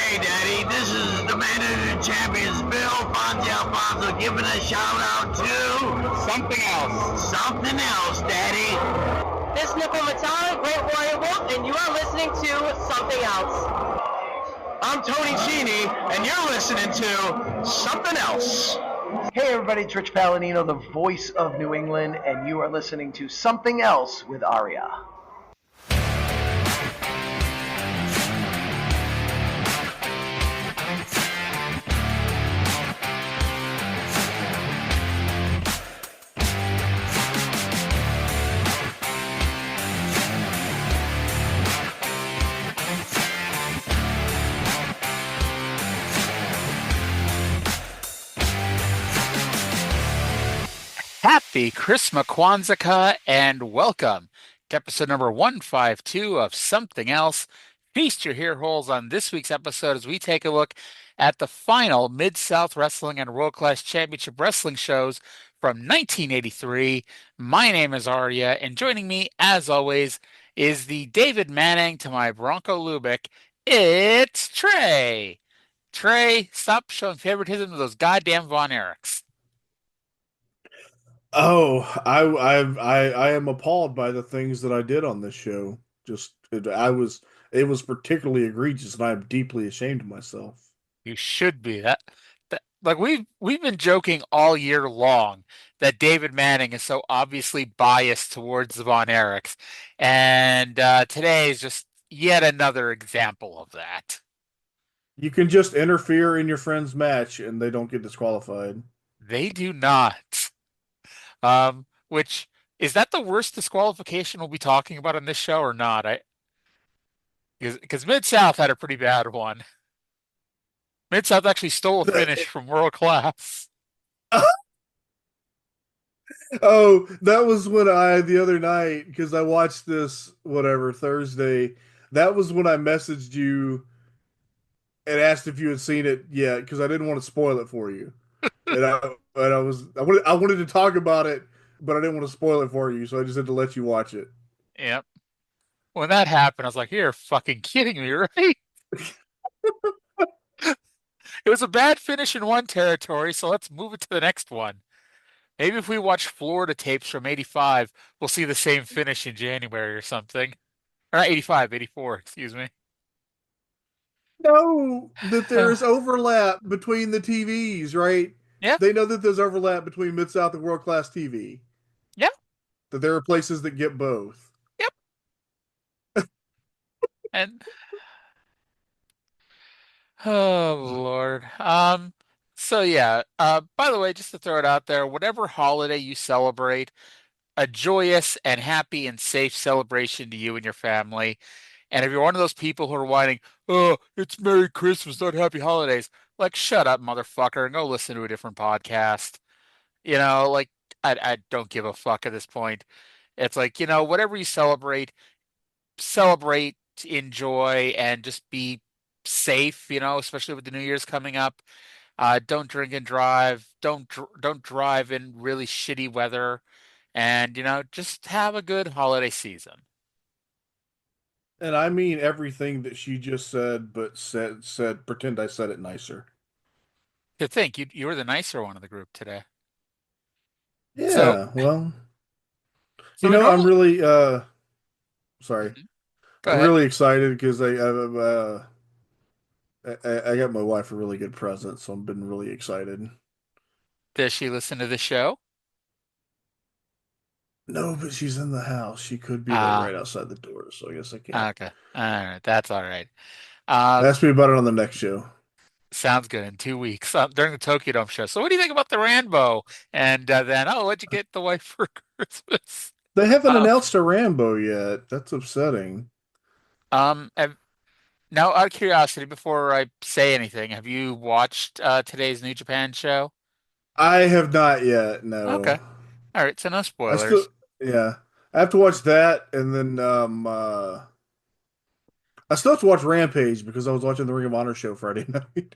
Hey, Daddy, this is the man of the champions, Bill Fonzie Alfonso, giving a shout out to Something else. something else, Daddy. This is Nickel Matala, Great Warrior Wolf, and you are listening to Something Else. I'm Tony Cini, and you're listening to Something Else. Hey everybody, it's Rich Palladino, the voice of New England, and you are listening to Something Else with Arya. Happy Christmas Kwanzaa and welcome to episode number 152 of Something Else. Feast your ear holes on this week's episode as we take a look at the final Mid-South Wrestling and World Class Championship Wrestling shows from 1983. My name is Arya, and joining me, as always, is the David Manning to my Bronco Lubick. It's Trae. Trae, stop showing favoritism to those goddamn Von Erichs. Oh, I am appalled by the things that I did on this show. It was particularly egregious, and I am deeply ashamed of myself. You should be. That like we've been joking all year long that David Manning is so obviously biased towards the Von Erichs, and today is just yet another example of that. You can just interfere in your friend's match, and they don't get disqualified. They do not. Which is that the worst disqualification we'll be talking about on this show or not? Because Mid-South had a pretty bad one. Mid-South actually stole a finish from World Class. Oh, that was when the other night, because I watched this, Thursday, that was when I messaged you and asked if you had seen it yet, because I didn't want to spoil it for you. And I wanted to talk about it, but I didn't want to spoil it for you, so I just had to let you watch it. Yep. When that happened, I was like, "You're fucking kidding me, right?" It was a bad finish in one territory, so let's move it to the next one. Maybe if we watch Florida tapes from '85, we'll see the same finish in January or something. Or not '85, '84, excuse me. No, that there is overlap between the TVs, right? Yeah. They know that there's overlap between Mid-South and World Class TV. Yeah. That there are places that get both. Yep. And oh Lord. So yeah, by the way, just to throw it out there, whatever holiday you celebrate, a joyous and happy and safe celebration to you and your family. And if you're one of those people who are whining, "Oh, it's Merry Christmas, not Happy Holidays," like shut up, motherfucker, and go listen to a different podcast. Like I don't give a fuck at this point. It's like, whatever you celebrate, enjoy, and just be safe, especially with the New Year's coming up. Don't drink and drive. Don't drive in really shitty weather, and just have a good holiday season. And I mean everything that she just said, but said pretend I said it nicer. To think you were the nicer one of the group today. Yeah, So, well, so we I'm normally really sorry. go I'm ahead. really excited because I got my wife a really good present, so I've been really excited. Does she listen to the show? No, but she's in the house. She could be like Ah, right outside the door, so I guess I can't. okay. All right, that's all right. Um, Ask me about it on the next show. Sounds good. In 2 weeks, during the Tokyo Dome show. So, what do you think about the Rambo? And then, what'd you get the wife for Christmas? They haven't Um, announced a Rambo yet. That's upsetting. um, have, Now, out of curiosity, before I say anything, have you watched today's New Japan show? I have not yet. No, Okay. All right. So no I still, spoilers. yeah, I have to watch that, and then I still have to watch Rampage because I was watching the Ring of Honor show Friday night.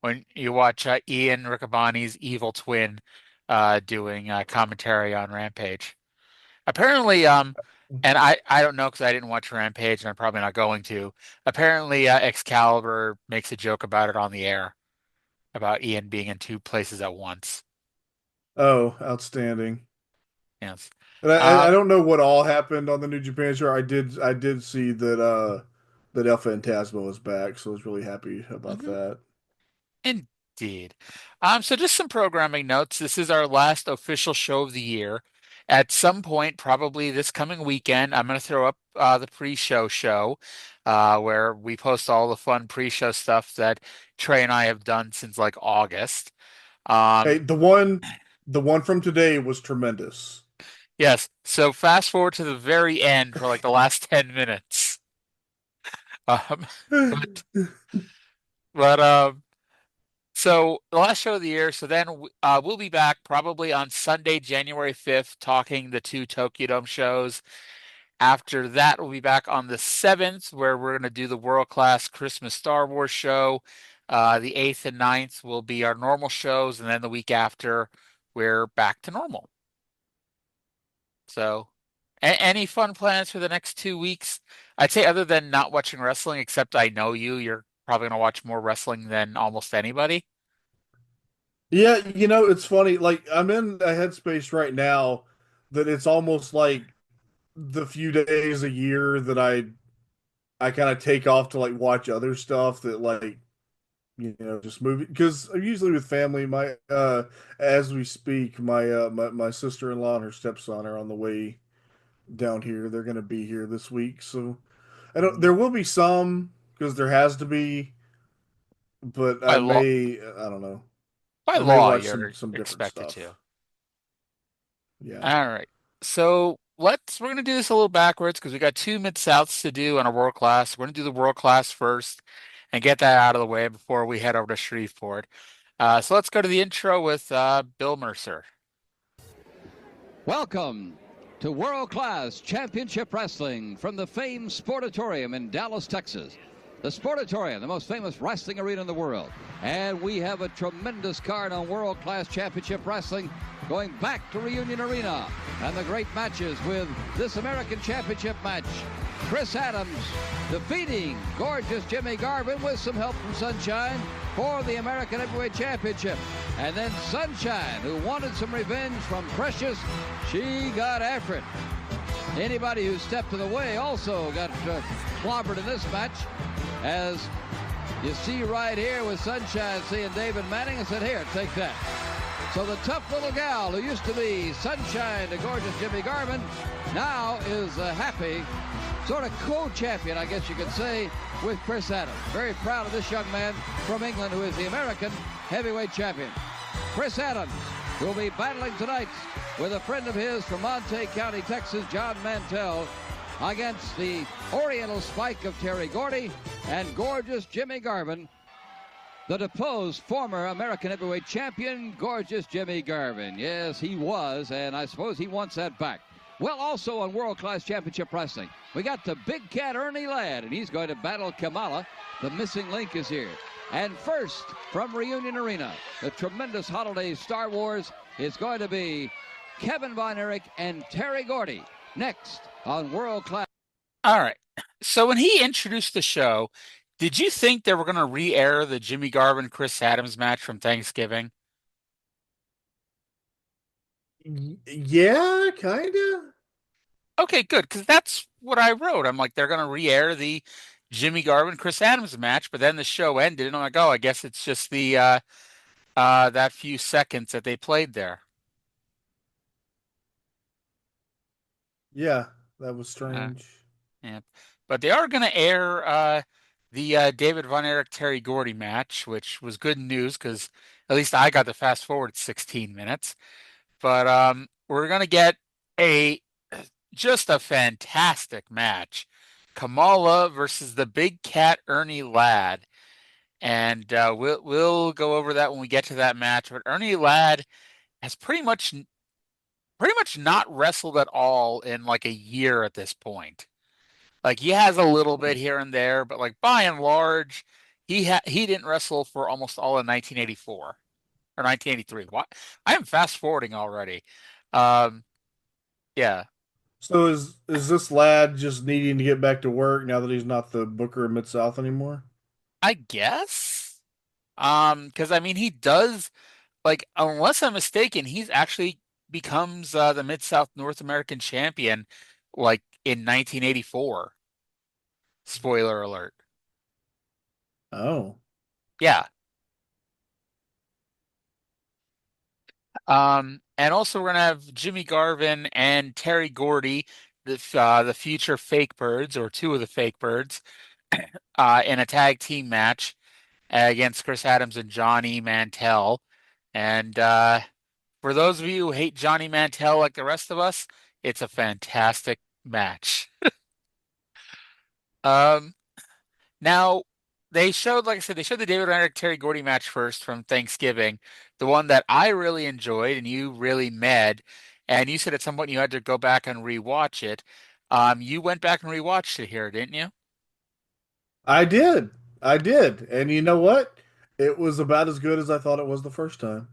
When you watch Ian Riccaboni's evil twin doing commentary on Rampage. Apparently, And I don't know because I didn't watch Rampage and I'm probably not going to. Apparently, Excalibur makes a joke about it on the air about Ian being in two places at once. Oh, outstanding. Yes. And I Um, don't know what all happened on the New Japan show. I did see that that El Phantasmo was back, so I was really happy about mhm. that. Indeed. So just some programming notes. This is our last official show of the year. At some point, probably this coming weekend, I'm going to throw up the pre-show show, where we post all the fun pre-show stuff that Trey and I have done since like August. Hey, Um, the one from today was tremendous. yes. So fast forward to the very end for like the last 10 minutes. Um, but but so the last show of the year. So then we'll be back probably on Sunday, January 5th, talking the two Tokyo Dome shows. After that, we'll be back on the 7th, where we're going to do the world class Christmas Star Wars show. The 8th and 9th will be our normal shows, and then the week after, we're back to normal. So, any fun plans for the next 2 weeks? I'd say other than not watching wrestling, except I know you're probably going to watch more wrestling than almost anybody. Yeah, it's funny. Like I'm in a headspace right now that it's almost like the few days a year that I kind of take off to like watch other stuff that like just movie because usually with family my as we speak my sister-in-law and her stepson are on the way down here. They're going to be here this week, so I don't there will be some because there has to be, but By law, I don't know. by I may law, watch you're some different expected stuff. to. Yeah. All right. So we're gonna do this a little backwards because we got two mid souths to do and a world class. We're gonna do the world class first and get that out of the way before we head over to Shreveport. So let's go to the intro with Bill Mercer. Welcome to World Class Championship Wrestling from the famed Sportatorium in Dallas, Texas. The Sportatorium, the most famous wrestling arena in the world. And we have a tremendous card on World Class Championship Wrestling going back to Reunion Arena. And the great matches with this American Championship match. Chris Adams defeating gorgeous Jimmy Garvin with some help from Sunshine for the American Heavyweight Championship. And then Sunshine, who wanted some revenge from Precious, she got after it. Anybody who stepped in the way also got clobbered in this match. As you see right here with Sunshine seeing David Manning and said, here, take that. So the tough little gal who used to be Sunshine to gorgeous Jimmy Garvin now is a happy sort of co-champion, I guess you could say, with Chris Adams. Very proud of this young man from England who is the American heavyweight champion. Chris Adams will be battling tonight with a friend of his from Monte County, Texas, John Mantel, against the Oriental Spike of Terry Gordy and gorgeous Jimmy Garvin, the deposed former American heavyweight champion, gorgeous Jimmy Garvin. Yes, he was, and I suppose he wants that back. Well, also on World Class Championship Wrestling, we got the big cat Ernie Ladd, and he's going to battle Kamala. The missing link is here. And first, from Reunion Arena, the tremendous holiday Star Wars is going to be Kevin Von Erich and Terry Gordy. Next on World Class. All right. So when he introduced the show, did you think they were going to re-air the Jimmy Garvin Chris Adams match from Thanksgiving? Yeah, kind of. Okay, good, because that's what I wrote. I'm like, they're going to re-air the Jimmy Garvin Chris Adams match, but then the show ended, and I'm like, oh, I guess it's just the that few seconds that they played there. Yeah, that was Uh, strange. yeah, but they are going to air the David Von Erich Terry Gordy match, which was good news because at least I got to fast forward 16 minutes. But we're going to get a just a fantastic match. Kamala versus the big cat Ernie Ladd. And we'll go over that when we get to that match. But Ernie Ladd has pretty much not wrestled at all in like a year at this point. Like he has a little bit here and there, but like by and large, he didn't wrestle for almost all of 1984 or 1983. What? I am fast forwarding already. Um, yeah. So is this lad just needing to get back to work now that he's not the Booker of Mid-South anymore? I guess. Because I mean, he does like, unless I'm mistaken, he's actually becomes the Mid South North American champion, like in 1984. Spoiler alert. Oh. Yeah. And also we're gonna have Jimmy Garvin and Terry Gordy, the future fake birds, or two of the fake birds, in a tag team match against Chris Adams and Johnny Mantel. And for those of you who hate Johnny Mantel like the rest of us, it's a fantastic match. Um, Now they showed, like I said, they showed the David Von Erich Terry Gordy match first from Thanksgiving, the one that I really enjoyed and you really med, and you said at some point you had to go back and rewatch it. You went back and rewatched it here, didn't you? I did. I did. And you know what? It was about as good as I thought it was the first time.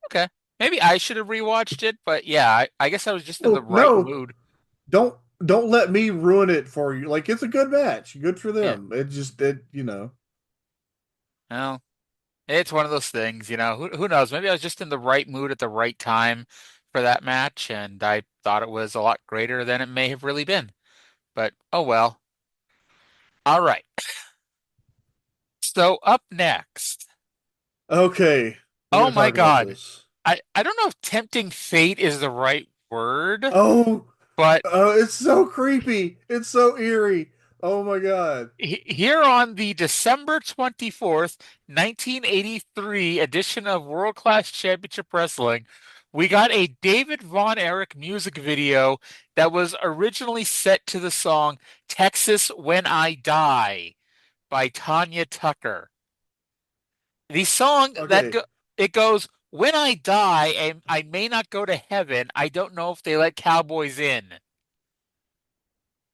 Okay, maybe I should have rewatched it, but yeah, I guess I was just in the Well, right no, mood. don't let me ruin it for you. Like it's a good match. Good for Yeah. them. It just it. Well, it's one of those things, who knows? Maybe I was just in the right mood at the right time for that match, and I thought it was a lot greater than it may have really been. But oh well. All right. So up next. Okay, we're Oh gonna my talk about God. this. I don't know if tempting fate is the right word, Oh, but it's so creepy. It's so eerie. Oh my God. here on the December 24th, 1983 edition of World Class Championship Wrestling, we got a David Von Erich music video that was originally set to the song Texas When I Die by Tanya Tucker. The song Okay. it goes, when I die and I may not go to heaven, I don't know if they let cowboys in.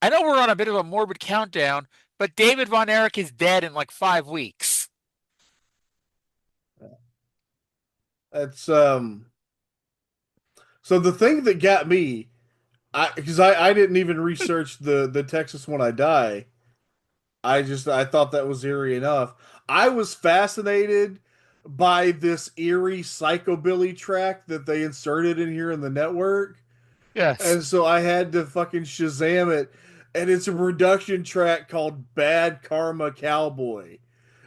I know we're on a bit of a morbid countdown, but David Von Erich is dead in like 5 weeks. It's so the thing that got me, I didn't even research the Texas When I Die. I thought that was eerie enough. I was fascinated by this eerie psychobilly track that they inserted in here in the network. Yes. And so I had to fucking Shazam it. And it's a production track called Bad Karma Cowboy.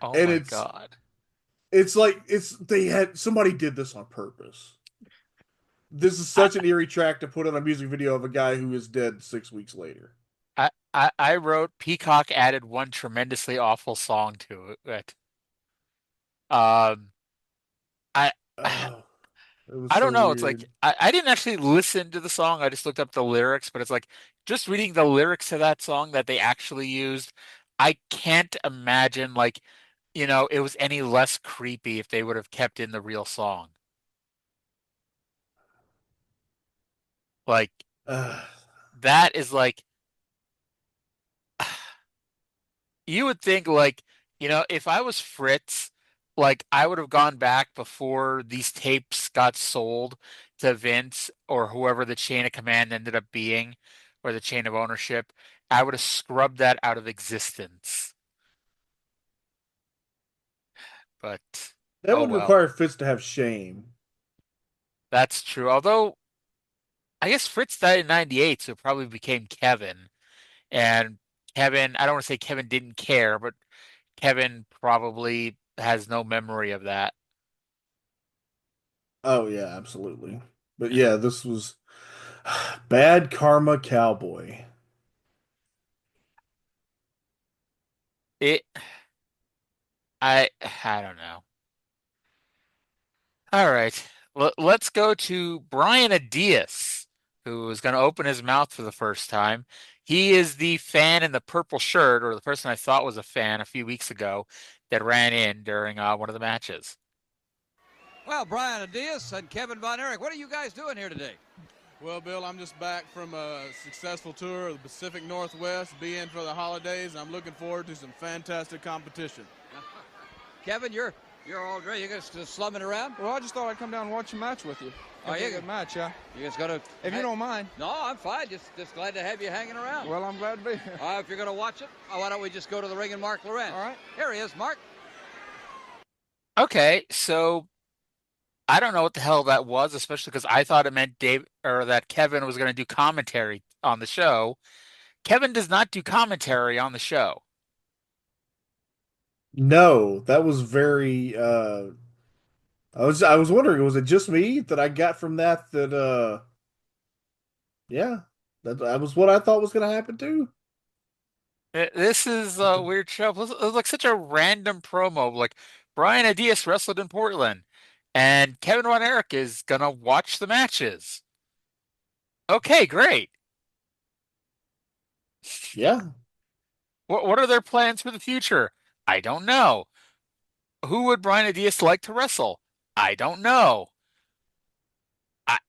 Oh And my it's God. it's like they had somebody did this on purpose. This is I, such an eerie track to put on a music video of a guy who is dead 6 weeks later. I wrote Peacock added one tremendously awful song to it. Um, I Oh, it was I so don't know. It's like weird. I didn't actually listen to the song. I just looked up the lyrics, but it's like just reading the lyrics to that song that they actually used. I can't imagine like, it was any less creepy if they would have kept in the real song. Like Uh, that is like you would think like, if I was Fritz, like I would have gone back before these tapes got sold to Vince or whoever the chain of command ended up being, or the chain of ownership. I would have scrubbed that out of existence. But that oh would well, require Fitz to have shame. that's true. Although I guess Fritz died in '98, so it probably became Kevin. And Kevin, I don't want to say Kevin didn't care, but Kevin probably has no memory of that. Oh yeah, absolutely. But yeah, this was Bad Karma Cowboy. It I don't know. All right. Let's go to Brian Adias, who is going to open his mouth for the first time. He is the fan in the purple shirt, or the person I thought was a fan a few weeks ago that ran in during one of the matches. Well, Brian Adias and Kevin Von Erich, what are you guys doing here today? Well, Bill, I'm just back from a successful tour of the Pacific Northwest, be in for the holidays. I'm looking forward to some fantastic competition. Kevin, you're You're all right. You guys just slumming around? Well, I just thought I'd come down and watch a match with you. Oh, It's yeah? a good match, yeah. You guys got to... If you don't mind. No, I'm fine. Just glad to have you hanging around. Well, I'm glad to be here. If you're going to watch it, why don't we just go to the ring and Mark Lorenz? All right. Here he is, Mark. Okay, so I don't know what the hell that was, especially because I thought it meant Dave or that Kevin was going to do commentary on the show. Kevin does not do commentary on the show. No, that was very. I was wondering, was it just me that I got from that? Yeah, that was what I thought was going to happen too. This is a weird show. It was like such a random promo. Like Brian Adias wrestled in Portland, and Kevin Von Erich is gonna watch the matches. Okay, great. Yeah, What are their plans for the future? I don't know. Who would Brian Adias like to wrestle? I don't know. I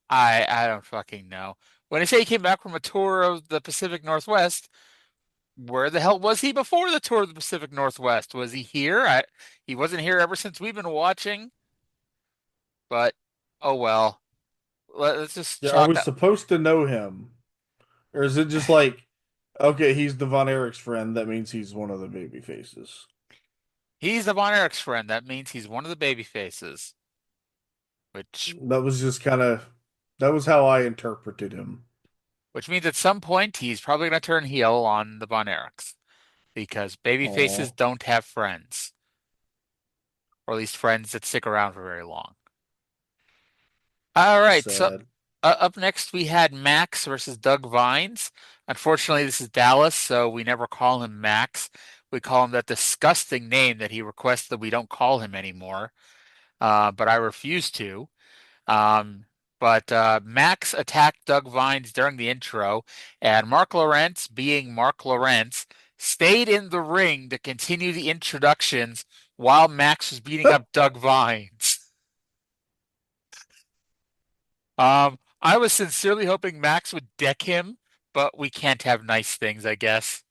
I don't fucking know. When I say he came back from a tour of the Pacific Northwest, where the hell was he before the tour of the Pacific Northwest? Was he here? He wasn't here ever since we've been watching. But oh well. Let's just yeah. Are chalk we that. supposed to know him, or is it just like, okay, he's the Von Erich's friend? That means he's one of the baby faces. He's the Von Erich's friend. That means he's one of the baby faces. Which That was just kind of that was how I interpreted him. means at some point he's probably gonna turn heel on the Von Erichs. Because baby faces Oh, don't have friends. Or at least friends that stick around for very long. All right, so sad. up next we had Max versus Doug Vines. Unfortunately, this is Dallas, so we never call him Max. We call him that disgusting name that he requests that we don't call him anymore. But I refuse to. Um, but Max attacked Doug Vines during the intro, and Mark Lawrence, being Mark Lawrence, stayed in the ring to continue the introductions while Max was beating up Doug Vines. I was sincerely hoping Max would deck him, but we can't have nice things, I guess.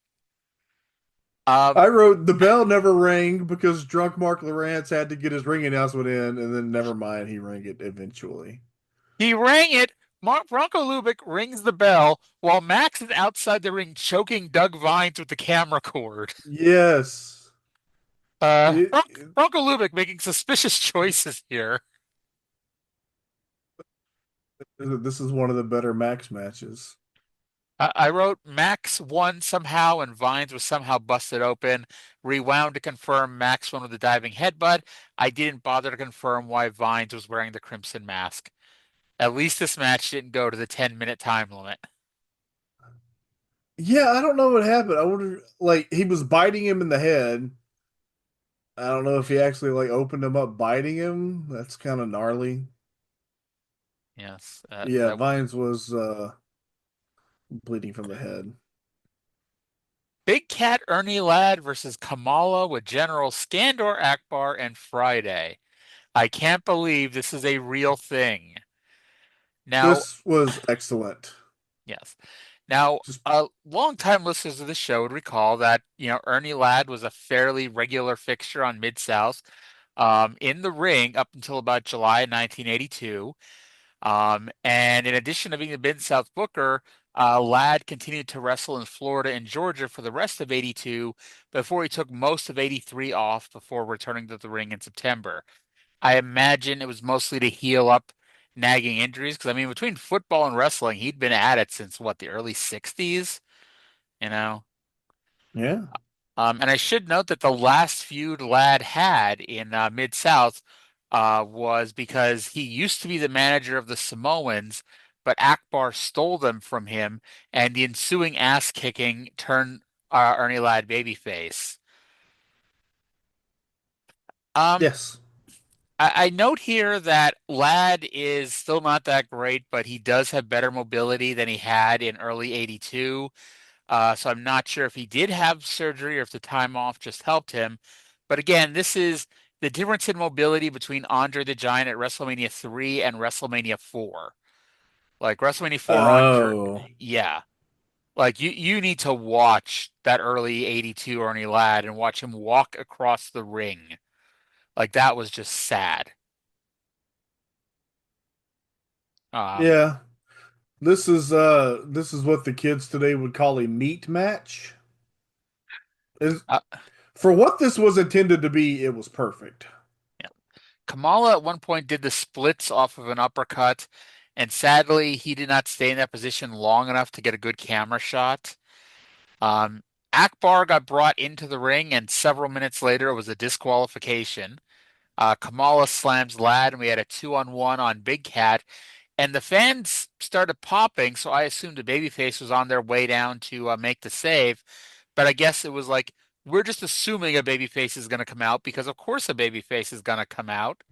Um, I wrote the bell never rang because drunk Mark Lawrence had to get his ring announcement in, and then never mind, he rang it eventually. he rang it. Mark Bronco Lubick rings the bell while Max is outside the ring choking Doug Vines with the camera cord. Yes. It, Bronco Lubick making suspicious choices here. this is one of the better Max matches. I wrote Max won somehow and Vines was somehow busted open. Rewound to confirm Max won with the diving headbutt. I didn't bother to confirm why Vines was wearing the crimson mask. At least this match didn't go to the 10-minute time limit. Yeah, I don't know what happened. I wonder, like, he was biting him in the head. I don't know if he actually, like, opened him up biting him. That's kind of gnarly. Yes, Yeah, Vines was bleeding from the head. Big Cat Ernie Ladd versus Kamala with General Skandor Akbar and Friday. I can't believe this is a real thing. Now, This was excellent. yes. Now, Just longtime listeners of the show would recall that, Ernie Ladd was a fairly regular fixture on Mid-South in the ring up until about July 1982. And in addition to being the Mid-South booker, Ladd continued to wrestle in Florida and Georgia for the rest of 82 before he took most of 83 off before returning to the ring in September. I imagine it was mostly to heal up nagging injuries because, I mean, between football and wrestling, he'd been at it since what, the early 60s, you know? yeah. And I should note that the last feud Ladd had in Mid-South was because he used to be the manager of the Samoans, but Akbar stole them from him, and the ensuing ass kicking turned Ernie Ladd babyface. Um, Yes. I note here that Ladd is still not that great, but he does have better mobility than he had in early 82. So I'm not sure if he did have surgery or if the time off just helped him. But again, this is the difference in mobility between Andre the Giant at WrestleMania 3 and WrestleMania 4. Like WrestleMania 4 Andre, Oh. yeah. Like you need to watch that early 82 Ernie Ladd and watch him walk across the ring. Like that was just sad. Um, Yeah. This is what the kids today would call a meat match. Is uh, for what this was intended to be, it was perfect. yeah. Kamala at one point did the splits off of an uppercut, and sadly, he did not stay in that position long enough to get a good camera shot. Um, Akbar got brought into the ring, and several minutes later, it was a disqualification. Kamala slams Ladd, and we had a 2-on-1 on Big Cat, and the fans started popping. So I assumed the babyface was on their way down to make the save, but I guess it was like we're just assuming a babyface is going to come out because of course a babyface is going to come out.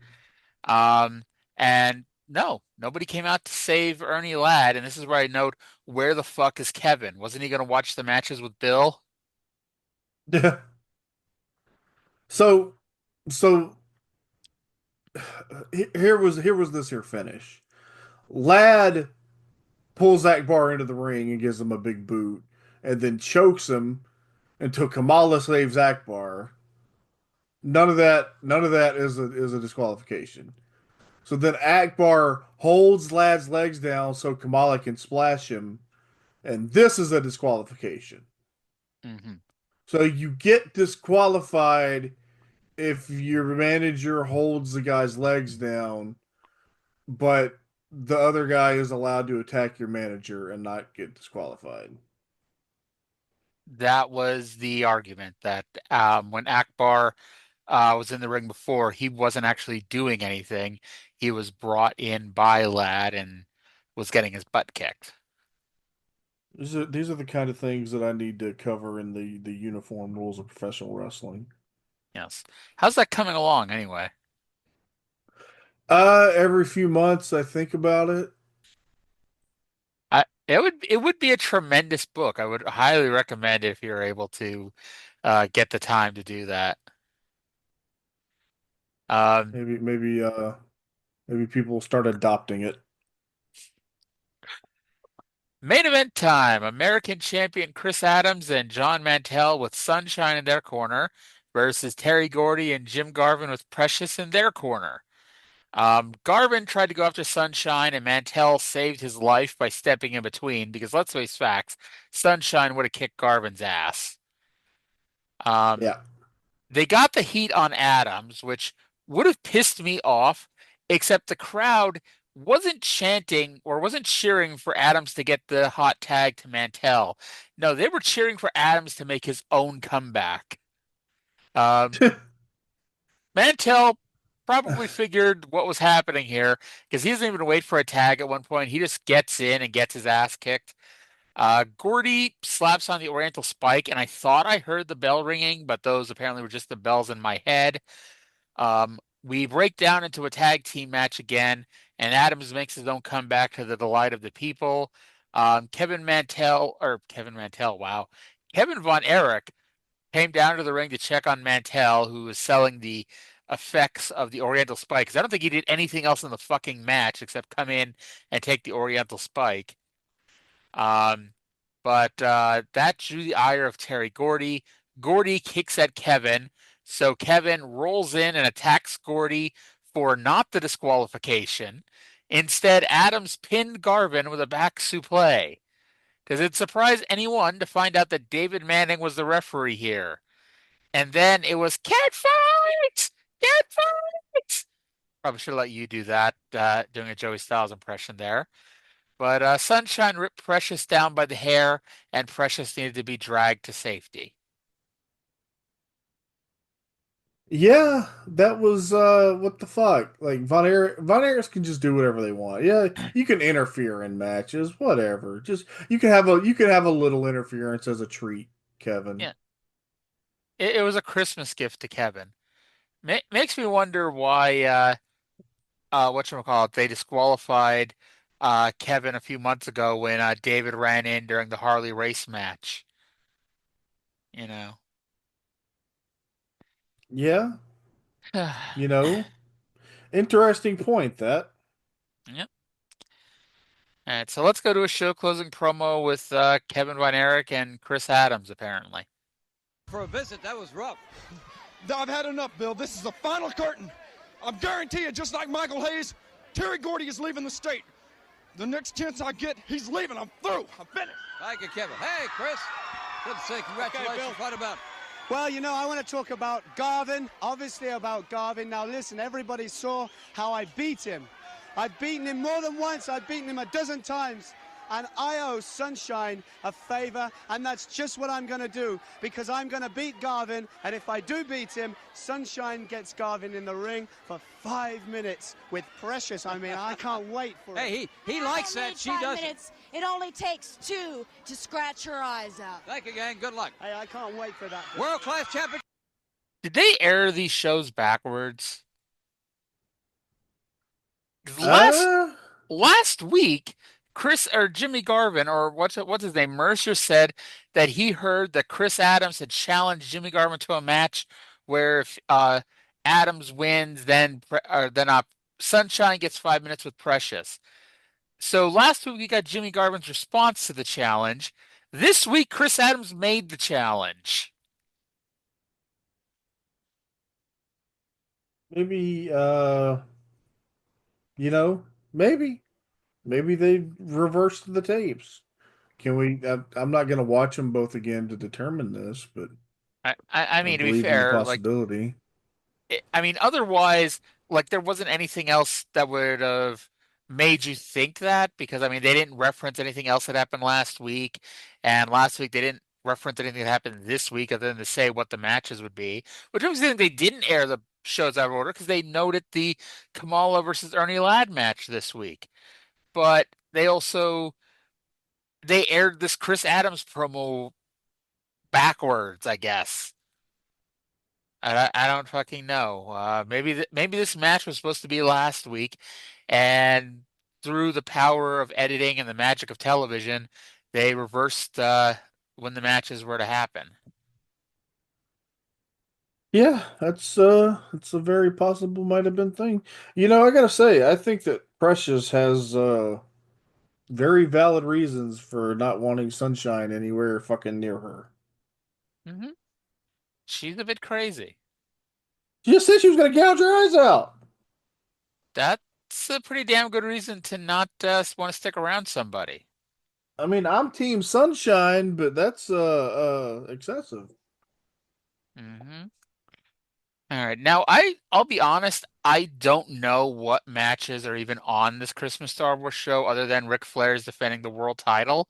Um, and no, nobody came out to save Ernie Ladd, and this is where I note where the fuck is Kevin? Wasn't he going to watch the matches with Bill? Yeah. So so here was this here finish. Ladd pulls Akbar into the ring and gives him a big boot, and then chokes him until Kamala saves Akbar. None of that is a disqualification. So then Akbar holds Ladd's legs down so Kamala can splash him, and this is a disqualification. Hmm. So you get disqualified if your manager holds the guy's legs down, but the other guy is allowed to attack your manager and not get disqualified. That was the argument that when Akbar was in the ring before, he wasn't actually doing anything. He was brought in by Ladd and was getting his butt kicked. These are the kind of things that I need to cover in the uniform rules of professional wrestling. Yes. How's that coming along anyway? Every few months I think about it. It would be a tremendous book. I would highly recommend it if you're able to get the time to do that. Um, Maybe people will start adopting it. Main event time. American champion Chris Adams and John Mantel with Sunshine in their corner versus Terry Gordy and Jim Garvin with Precious in their corner. Garvin tried to go after Sunshine, and Mantell saved his life by stepping in between because let's face facts, Sunshine would have kicked Garvin's ass. Um, Yeah. they got the heat on Adams, which would have pissed me off, except the crowd wasn't chanting or wasn't cheering for Adams to get the hot tag to Mantell. No, they were cheering for Adams to make his own comeback. Um, Mantell probably figured what was happening here because he doesn't even wait for a tag at one point. He just gets in and gets his ass kicked. Gordy slaps on the Oriental Spike, and I thought I heard the bell ringing, but those apparently were just the bells in my head. We break down into a tag team match again, and Adams makes his own comeback to the delight of the people. Kevin Mantell, wow. Kevin Von Erich came down to the ring to check on Mantell, who was selling the effects of the Oriental Spike. Because I don't think he did anything else in the fucking match except come in and take the Oriental Spike. Um, but that drew the ire of Terry Gordy. Gordy kicks at Kevin, so Kevin rolls in and attacks Gordy for not the disqualification. Instead, Adams pinned Garvin with a back suplex. Does it surprise anyone to find out that David Manning was the referee here? And then it was cat fight! Cat fight! Probably should let you do that, doing a Joey Styles impression there. But Sunshine ripped Precious down by the hair, and Precious needed to be dragged to safety. Yeah, that was what the fuck? Like Von Erich can just do whatever they want. Yeah, you can interfere in matches, whatever. Just you can have a little interference as a treat, Kevin. Yeah, it was a Christmas gift to Kevin. Makes me wonder why whatchamacallit, they disqualified Kevin a few months ago when David ran in during the Harley race match. You know. Yeah, Yep. you know, interesting point that. All right, so let's go to a show closing promo with Kevin Von Erich and Chris Adams, apparently. For a visit, that was rough. I've had enough, Bill. This is the final curtain. I guarantee you, just like Michael Hayes, Terry Gordy is leaving the state. The next chance I get, he's leaving. I'm through. I'm finished. Thank you, Kevin. Hey, Chris. Good to say congratulations. Bill. What about? Well, you know, I want to talk about Garvin, obviously about Garvin. Now, listen, everybody saw how I beat him. I've beaten him more than once. I've beaten him a dozen times. And I owe Sunshine a favor, and that's just what I'm going to do, because I'm going to beat Garvin, and if I do beat him, Sunshine gets Garvin in the ring for 5 minutes with Precious. I mean, I can't wait for it. Hey, he likes that. She doesn't. Minutes. It only takes 2 to scratch her eyes out. Thank you, gang. Good luck. Hey, I can't wait for that. World-class champion. Did they air these shows backwards? Last week, Jimmy Garvin, or what's his name, Mercer, said that he heard that Chris Adams had challenged Jimmy Garvin to a match where if Adams wins, then Sunshine gets 5 minutes with Precious. So last week we got Jimmy Garvin's response to the challenge. This week, Chris Adams made the challenge. Maybe, maybe they reversed the tapes. Can we? I'm not going to watch them both again to determine this, but I mean, to be fair, possibility. Otherwise, there wasn't anything else that would have made you think that, because they didn't reference anything else that happened last week, and last week they didn't reference anything that happened this week other than to say what the matches would be, which was the thing. They didn't air the shows out of order because they noted the Kamala versus Ernie Ladd match this week, but they aired this Chris Adams promo backwards, I guess. I don't fucking know. Maybe this match was supposed to be last week, and through the power of editing and the magic of television, they reversed when the matches were to happen. Yeah, it's a very possible might have been thing. I gotta say, I think that Precious has very valid reasons for not wanting Sunshine anywhere fucking near her. Mm-hmm. She's a bit crazy. She just said she was going to gouge her eyes out. That's a pretty damn good reason to not want to stick around somebody. I'm Team Sunshine, but that's excessive. Mm-hmm. All right. Now, I'll be honest, I don't know what matches are even on this Christmas Star Wars show other than Ric Flair's defending the world title.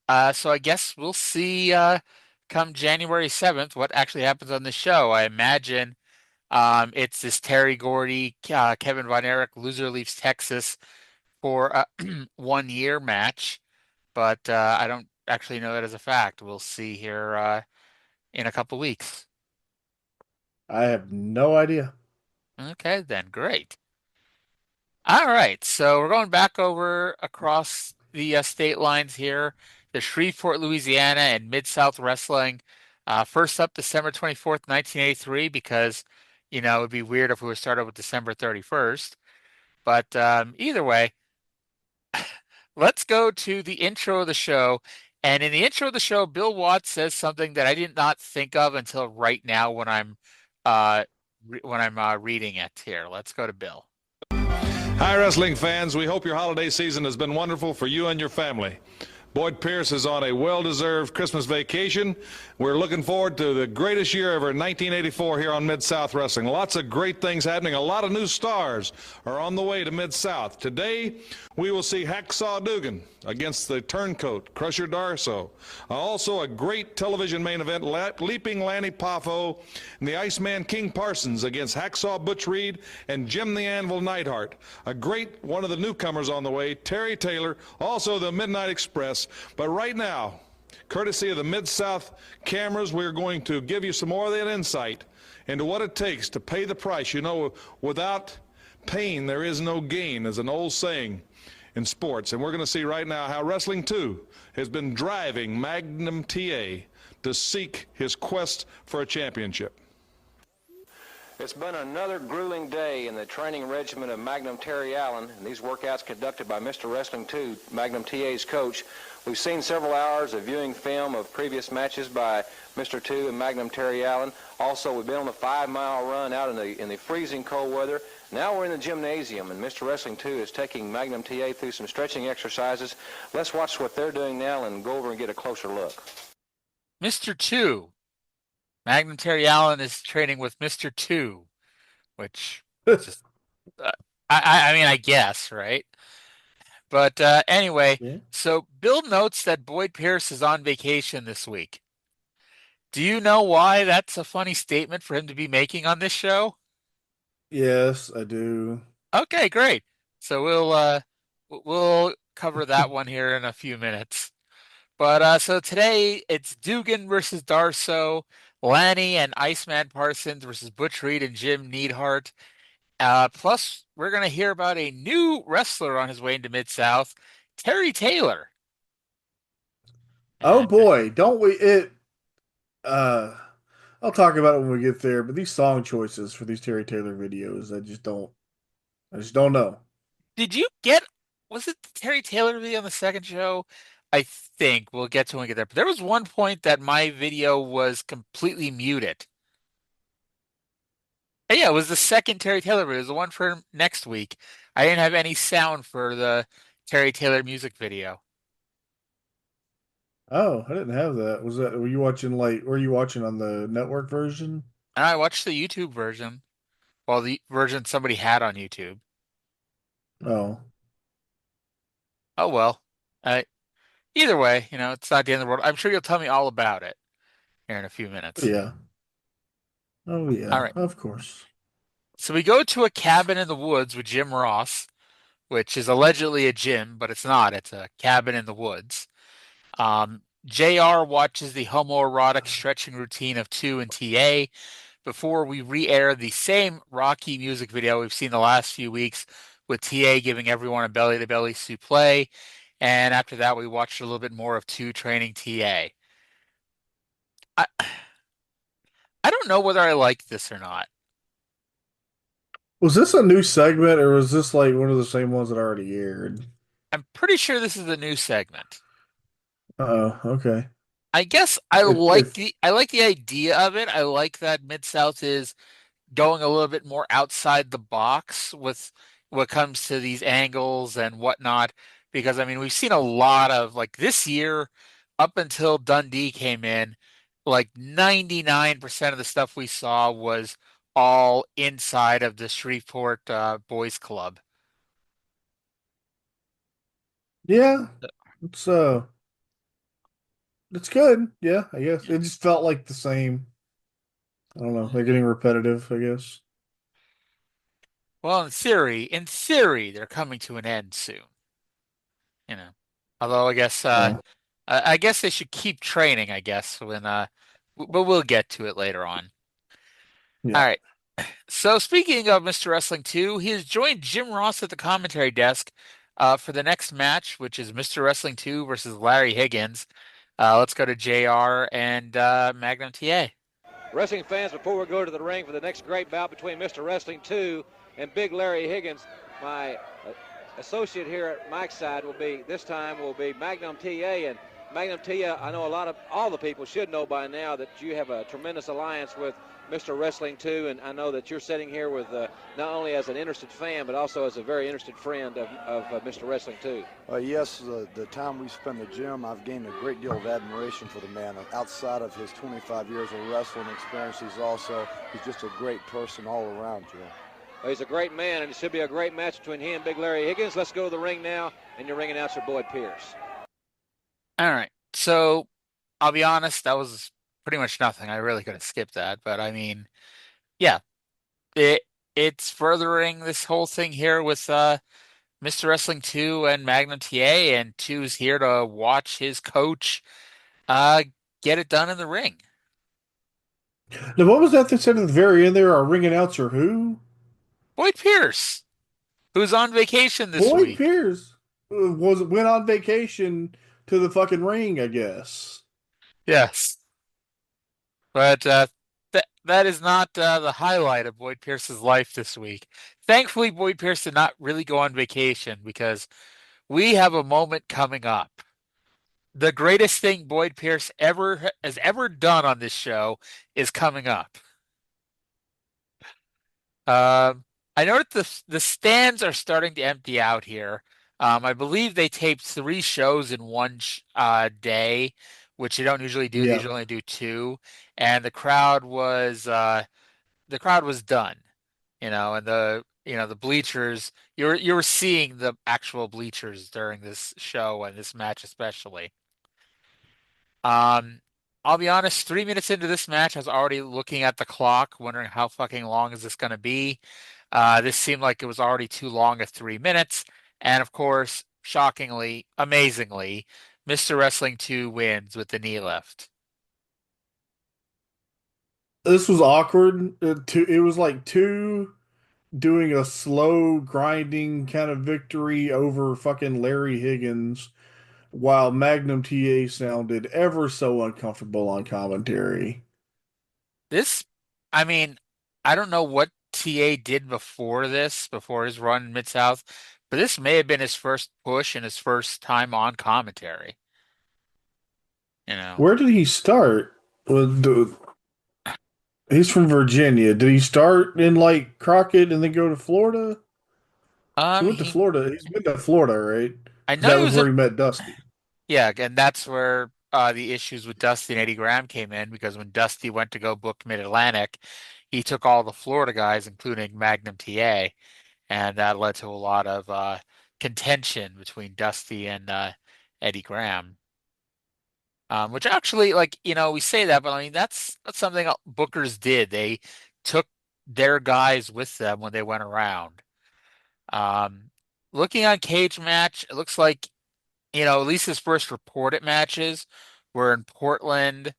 So I guess we'll see come January 7th what actually happens on the show. I imagine it's this Terry Gordy, Kevin Von Erich, loser leaves Texas for a 1 year match, but I don't actually know that as a fact. We'll see here in a couple weeks. I have no idea. Okay, then. Great. All right. So we're going back over across the state lines here to Shreveport, Louisiana, and Mid-South Wrestling. First up, December 24th, 1983, because, it would be weird if we were started with December 31st. But either way, let's go to the intro of the show. And in the intro of the show, Bill Watts says something that I did not think of until right now when I'm reading it here. Let's go to Bill. Hi, wrestling fans. We hope your holiday season has been wonderful for you and your family. Boyd Pierce is on a well-deserved Christmas vacation. We're looking forward to the greatest year ever in 1984 here on Mid-South Wrestling. Lots of great things happening. A lot of new stars are on the way to Mid-South. Today, we will see Hacksaw Duggan against the turncoat, Krusher Darsow. Also, a great television main event, Leaping Lanny Poffo and the Iceman King Parsons against Hacksaw Butch Reed and Jim the Anvil Neidhart. A great one of the newcomers on the way, Terry Taylor, also the Midnight Express. But right now, courtesy of the Mid-South cameras, we're going to give you some more of that insight into what it takes to pay the price. Without pain, there is no gain, is an old saying in sports. And we're going to see right now how Wrestling 2 has been driving Magnum TA to seek his quest for a championship. It's been another grueling day in the training regimen of Magnum Terry Allen, and these workouts conducted by Mr. Wrestling 2, Magnum TA's coach. We've seen several hours of viewing film of previous matches by Mr. 2 and Magnum Terry Allen. Also, we've been on a 5-mile run out in the freezing cold weather. Now we're in the gymnasium, and Mr. Wrestling 2 is taking Magnum TA through some stretching exercises. Let's watch what they're doing now and go over and get a closer look. Mr. 2. Magnum Terry Allen is training with Mr. 2, which just, I mean, I guess, right? But anyway, So Bill notes that Boyd Pierce is on vacation this week. Do you know why that's a funny statement for him to be making on this show? Yes, I do. Okay, great. So we'll cover that one here in a few minutes. But so today it's Duggan versus Darsow, Lanny and Iceman Parsons versus Butch Reed and Jim Neidhart. Plus, we're going to hear about a new wrestler on his way into Mid-South, Terry Taylor. Oh boy, don't we? I'll talk about it when we get there. But these song choices for these Terry Taylor videos, I just don't know. Was it the Terry Taylor video on the second show? I think we'll get to when we get there. But there was one point that my video was completely muted. Yeah, it was the second Terry Taylor video. It was the one for next week. I didn't have any sound for the Terry Taylor music video. Oh, I didn't have that. Were you watching on the network version? And I watched the YouTube version. Well, the version somebody had on YouTube. Oh. Oh well. Either way, it's not the end of the world. I'm sure you'll tell me all about it here in a few minutes. Yeah. Oh yeah. All right. Of course. So we go to a cabin in the woods with Jim Ross, which is allegedly a gym, but it's not. It's a cabin in the woods. JR watches the homoerotic stretching routine of 2 and TA before we re-air the same Rocky music video we've seen the last few weeks with TA giving everyone a belly-to-belly suplex. And after that, we watched a little bit more of 2 training TA. I don't know whether I like this or not. Was this a new segment, or was this like one of the same ones that already aired? I'm pretty sure this is a new segment. Oh, okay. I guess I like the idea of it. I like that Mid-South is going a little bit more outside the box with what comes to these angles and whatnot. Because I mean, we've seen a lot of this year, up until Dundee came in, 99% of the stuff we saw was all inside of the Shreveport Boys Club. Yeah, it's good. Yeah, I guess it just felt like the same. I don't know. They're getting repetitive, I guess. Well, in theory, they're coming to an end soon. Although I guess they should keep training. I guess but we'll get to it later on. Yeah. All right. So speaking of Mr. Wrestling 2, he has joined Jim Ross at the commentary desk for the next match, which is Mr. Wrestling 2 versus Larry Higgins. Let's go to JR and Magnum TA. Wrestling fans, before we go to the ring for the next great bout between Mr. Wrestling 2 and Big Larry Higgins, my associate here at Mike's side will be Magnum TA. And Magnum TA, I know all the people should know by now that you have a tremendous alliance with Mr. Wrestling 2, and I know that you're sitting here with not only as an interested fan, but also as a very interested friend of Mr. Wrestling 2. Yes, the time we spent in the gym, I've gained a great deal of admiration for the man. Outside of his 25 years of wrestling experience, he's just a great person all around, Joe. Well, he's a great man, and it should be a great match between he and Big Larry Higgins. Let's go to the ring now, and your ring announcer, Boyd Pierce. All right. So I'll be honest, that was pretty much nothing. I really could have skipped that, but I mean, yeah, it's furthering this whole thing here with Mr. Wrestling 2 and Magnum TA, and 2's here to watch his coach get it done in the ring. Now, what was that they said at the very end there? Our ring announcer who? Boyd Pierce, who's on vacation this week. Boyd Pierce went on vacation to the fucking ring, I guess. Yes. But that is not the highlight of Boyd Pierce's life this week. Thankfully, Boyd Pierce did not really go on vacation because we have a moment coming up. The greatest thing Boyd Pierce has ever done on this show is coming up. I noticed the stands are starting to empty out here. I believe they taped 3 shows in one day, which they don't usually do. They Yeah. usually only do 2, and the crowd was done. And the bleachers. You were seeing the actual bleachers during this show and this match especially. Um, I'll be honest, 3 minutes into this match, I was already looking at the clock, wondering how fucking long is this going to be. This seemed like it was already too long at 3 minutes. And of course, shockingly, amazingly, Mr. Wrestling 2 wins with the knee lift. This was awkward. It was like two doing a slow grinding kind of victory over fucking Larry Higgins, while Magnum TA sounded ever so uncomfortable on commentary. This, I mean, I don't know what TA did before this, before his run in Mid-South, but this may have been his first push and his first time on commentary. Where did he start? He's from Virginia. Did he start in like Crockett and then go to Florida? He went to Florida. He's been to Florida, right? I 'Cause know that he was was where he met Dusty. Yeah, and that's where the issues with Dusty and Eddie Graham came in, because when Dusty went to go book Mid-Atlantic, he took all the Florida guys, including Magnum TA, and that led to a lot of contention between Dusty and Eddie Graham. Which actually, like, we say that, but I mean that's something bookers did. They took their guys with them when they went around. Um, Looking on Cage Match, it looks like at least his first reported matches were in Portland.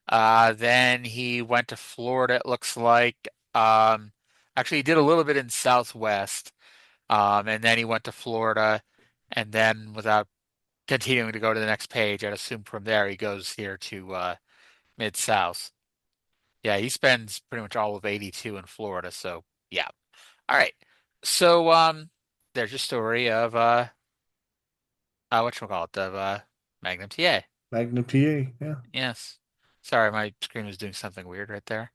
Then he went to Florida, it looks like. Actually, he did a little bit in Southwest. And then he went to Florida. And then, without continuing to go to the next page, I'd assume from there he goes here to Mid-South. Yeah, he spends pretty much all of 82 in Florida. So, yeah. All right. So, there's your story of whatchamacallit, of Magnum TA. Magnum TA, yeah. Yes. Sorry, my screen was doing something weird right there.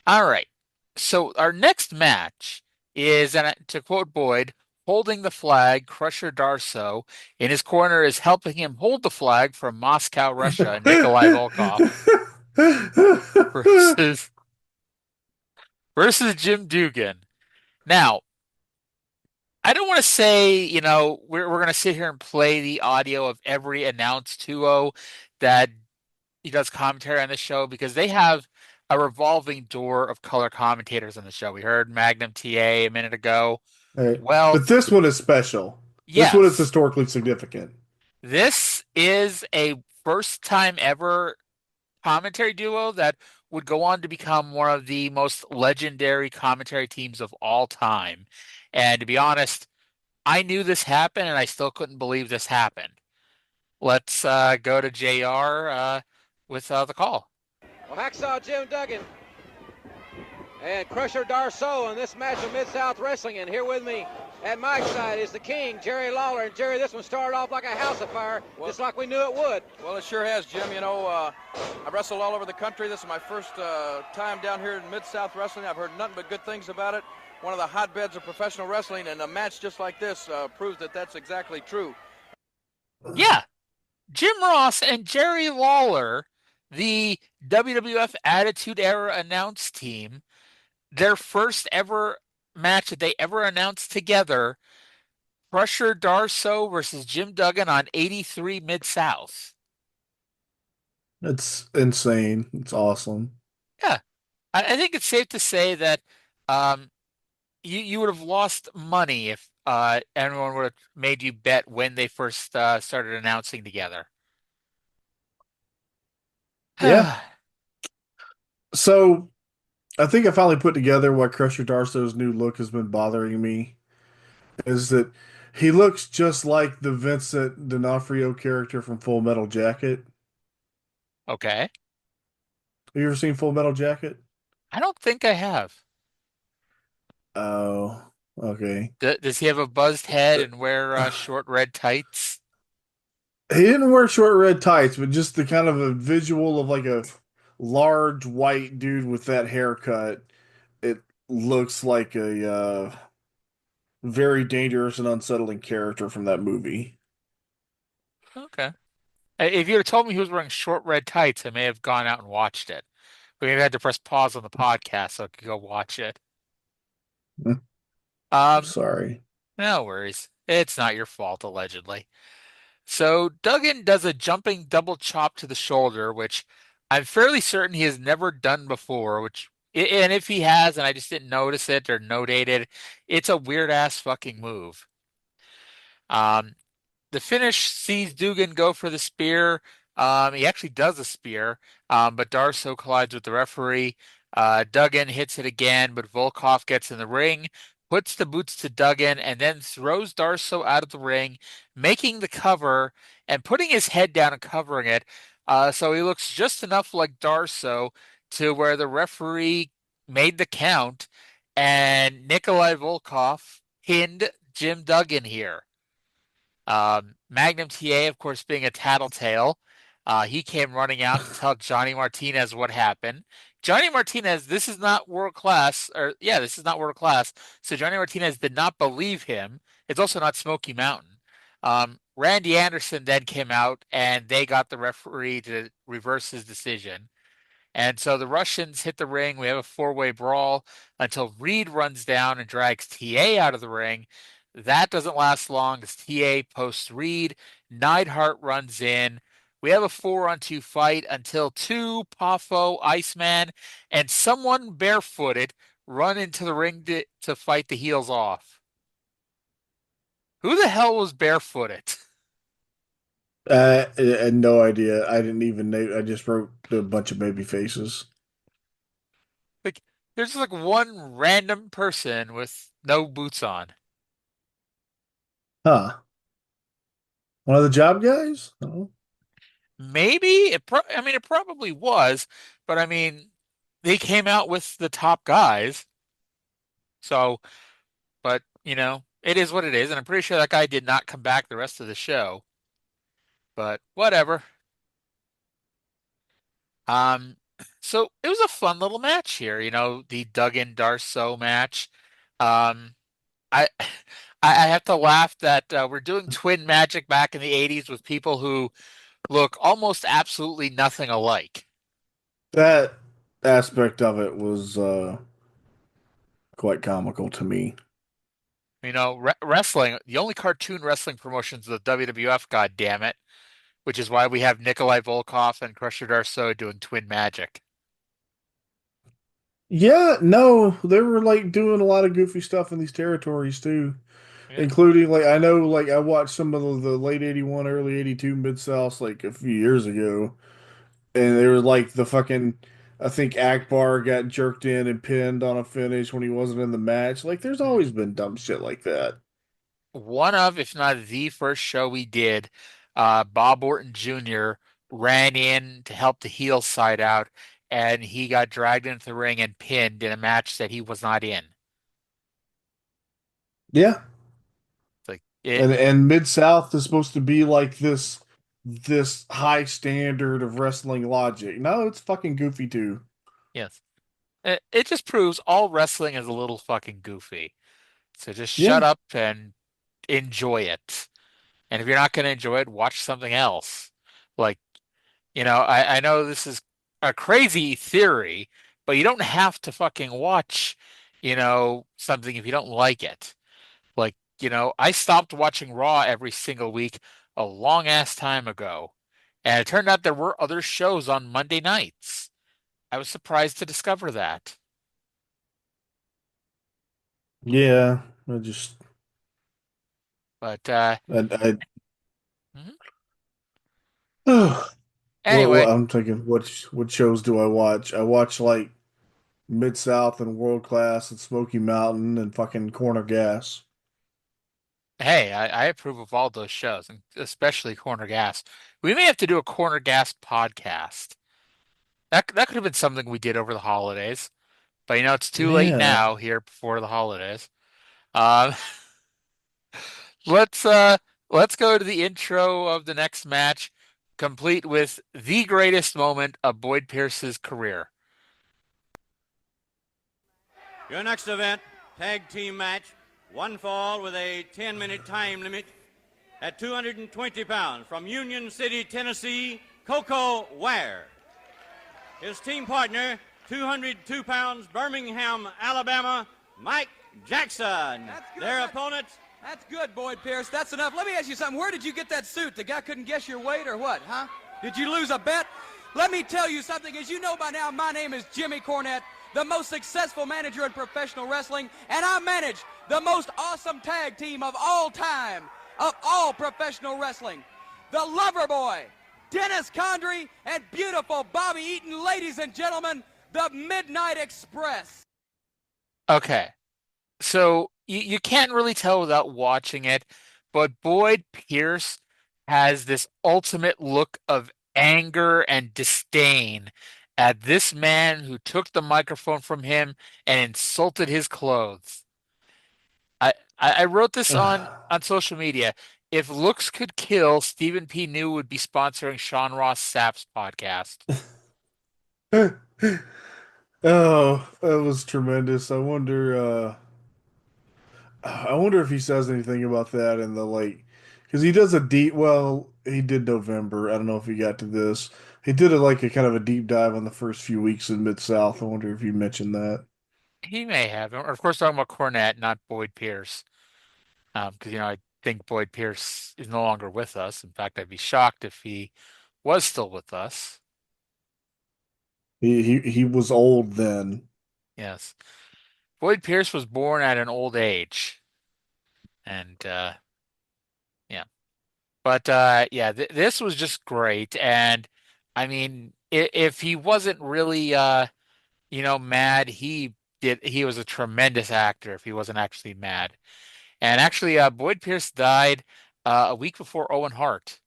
All right. So our next match is, and to quote Boyd, holding the flag. Krusher Darsow in his corner is helping him hold the flag from Moscow, Russia, Nikolai Volkov versus Jim Duggan. Now, I don't want to say, we're going to sit here and play the audio of every announced 2-0 that he does commentary on the show, because they have a revolving door of color commentators on the show. We heard Magnum TA a minute ago. Right. Well, but this one is special. Yes. This one is historically significant. This is a first time ever commentary duo that would go on to become one of the most legendary commentary teams of all time. And to be honest, I knew this happened and I still couldn't believe this happened. Let's go to JR with the call. Well, Hacksaw Jim Duggan and Krusher Darsow in this match of Mid-South Wrestling. And here with me at my side is the king, Jerry Lawler. And Jerry, this one started off like a house of fire, just like we knew it would. Well, it sure has, Jim. I've wrestled all over the country. This is my first time down here in Mid-South Wrestling. I've heard nothing but good things about it. One of the hotbeds of professional wrestling, and a match just like this proves that that's exactly true. Yeah. Jim Ross and Jerry Lawler, the WWF Attitude Era announce team, their first ever match that they ever announced together, Krusher Darsow versus Jim Duggan on 83 Mid-South. It's insane. It's awesome. Yeah. I think it's safe to say that you would have lost money if everyone would have made you bet when they first started announcing together. Yeah. So, I think I finally put together why Krusher Darsow's new look has been bothering me. Is that he looks just like the Vincent D'Onofrio character from Full Metal Jacket. Okay. Have you ever seen Full Metal Jacket? I don't think I have. Oh, okay. Does he have a buzzed head and wear short red tights? He didn't wear short red tights, but just the kind of a visual of like a large white dude with that haircut. It looks like a very dangerous and unsettling character from that movie. Okay. If you had told me he was wearing short red tights, I may have gone out and watched it. We maybe had to press pause on the podcast so I could go watch it. I'm Um, sorry. no worries. It's not your fault, allegedly. So Duggan does a jumping double chop to the shoulder, which I'm fairly certain he has never done before, and if he has and I just didn't notice it or notate it, it's a weird ass fucking move. Um, the finish sees Duggan go for the spear. He actually does a spear, but Darsow collides with the referee. Duggan hits it again, but Volkov gets in the ring, puts the boots to Duggan, and then throws Darsow out of the ring, making the cover and putting his head down and covering it. So he looks just enough like Darsow to where the referee made the count, and Nikolai Volkov pinned Jim Duggan here. Magnum TA, of course, being a tattletale, he came running out to tell Johnny Martinez what happened. Johnny Martinez, this is not world class, or yeah, this is not world class. So Johnny Martinez did not believe him. It's also not Smoky Mountain. Randy Anderson then came out and they got the referee to reverse his decision. And so the Russians hit the ring. We have a four-way brawl until Reed runs down and drags TA out of the ring. That doesn't last long as TA posts Reed. Neidhart runs in. We have a 4-on-2 fight until two Poffo, Iceman, and someone barefooted run into the ring to fight the heels off. Who the hell was barefooted? I had no idea. I didn't even know. I just wrote a bunch of baby faces. Like, there's like one random person with no boots on. Huh. One of the job guys? Oh. Maybe I mean, it probably was, but I mean, they came out with the top guys. So, but it is what it is, and I'm pretty sure that guy did not come back the rest of the show. But whatever. Um, so it was a fun little match here, the Duggan Darsow match. Um, I I have to laugh that we're doing twin magic back in the 80s with people who look almost absolutely nothing alike. That aspect of it was quite comical to me. Wrestling, the only cartoon wrestling promotions is the WWF, god damn it, which is why we have Nikolai Volkov and Krusher Darsow doing twin magic. Yeah, no, they were like doing a lot of goofy stuff in these territories too, Yeah. including like I know like I watched some of the late 81, early 82 Mid-South like a few years ago, and they were like the fucking I think Akbar got jerked in and pinned on a finish when he wasn't in the match. Like there's always been dumb shit like that. One of, if not the first show we did, Bob Orton Jr. ran in to help the heel side out, and he got dragged into the ring and pinned in a match that he was not in. Yeah. It's like And Mid-South is supposed to be like this high standard of wrestling logic. No, it's fucking goofy too. yes. It just proves all wrestling is a little fucking goofy. So just shut Yeah. up and enjoy it. And if you're not going to enjoy it, watch something else. Like, I know this is a crazy theory, but you don't have to fucking watch, something if you don't like it. Like, I stopped watching Raw every single week a long ass time ago. And it turned out there were other shows on Monday nights. I was surprised to discover that. Yeah. I just But I mhm. well, Anyway, I'm thinking, what shows do I watch? I watch like Mid South and World Class and Smoky Mountain and fucking Corner Gas. hey, I approve of all those shows, and especially Corner Gas. We may have to do a Corner Gas podcast. That could have been something we did over the holidays, but it's too late Yeah. now here before the holidays. Um, let's uh let's go to the intro of the next match, complete with the greatest moment of Boyd Pierce's career. Your next event, tag team match, one fall with a 10-minute time limit at 220 pounds from Union City, Tennessee, Coco Ware. His team partner, 202 pounds, Birmingham, Alabama, Mike Jackson. Their opponents. That's good, Boyd Pierce. That's enough. Let me ask you something. Where did you get that suit? The guy couldn't guess your weight or what, huh? Did you lose a bet? Let me tell you something. As you know by now, my name is Jimmy Cornette, the most successful manager in professional wrestling, and I manage the most awesome tag team of all time, of all professional wrestling. The Lover Boy, Dennis Condrey, and beautiful Bobby Eaton. Ladies and gentlemen, the Midnight Express. Okay. So you can't really tell without watching it, but Boyd Pierce has this ultimate look of anger and disdain at this man who took the microphone from him and insulted his clothes. I wrote this on social media. If looks could kill, Stephen P. New would be sponsoring Sean Ross Sapp's podcast. Oh, that was tremendous. I wonder if he says anything about that in the because he does he did November. I don't know if he got to this. He did a kind of a deep dive on the first few weeks in Mid-South. I wonder if he mentioned that. He may have. Of course, talking about Cornette, not Boyd Pierce. Because, I think Boyd Pierce is no longer with us. In fact, I'd be shocked if he was still with us. He was old then. Yes. Boyd Pierce was born at an old age. And, yeah. But, this was just great. And, I mean, if he wasn't really, mad, he was a tremendous actor if he wasn't actually mad. And actually, Boyd Pierce died a week before Owen Hart,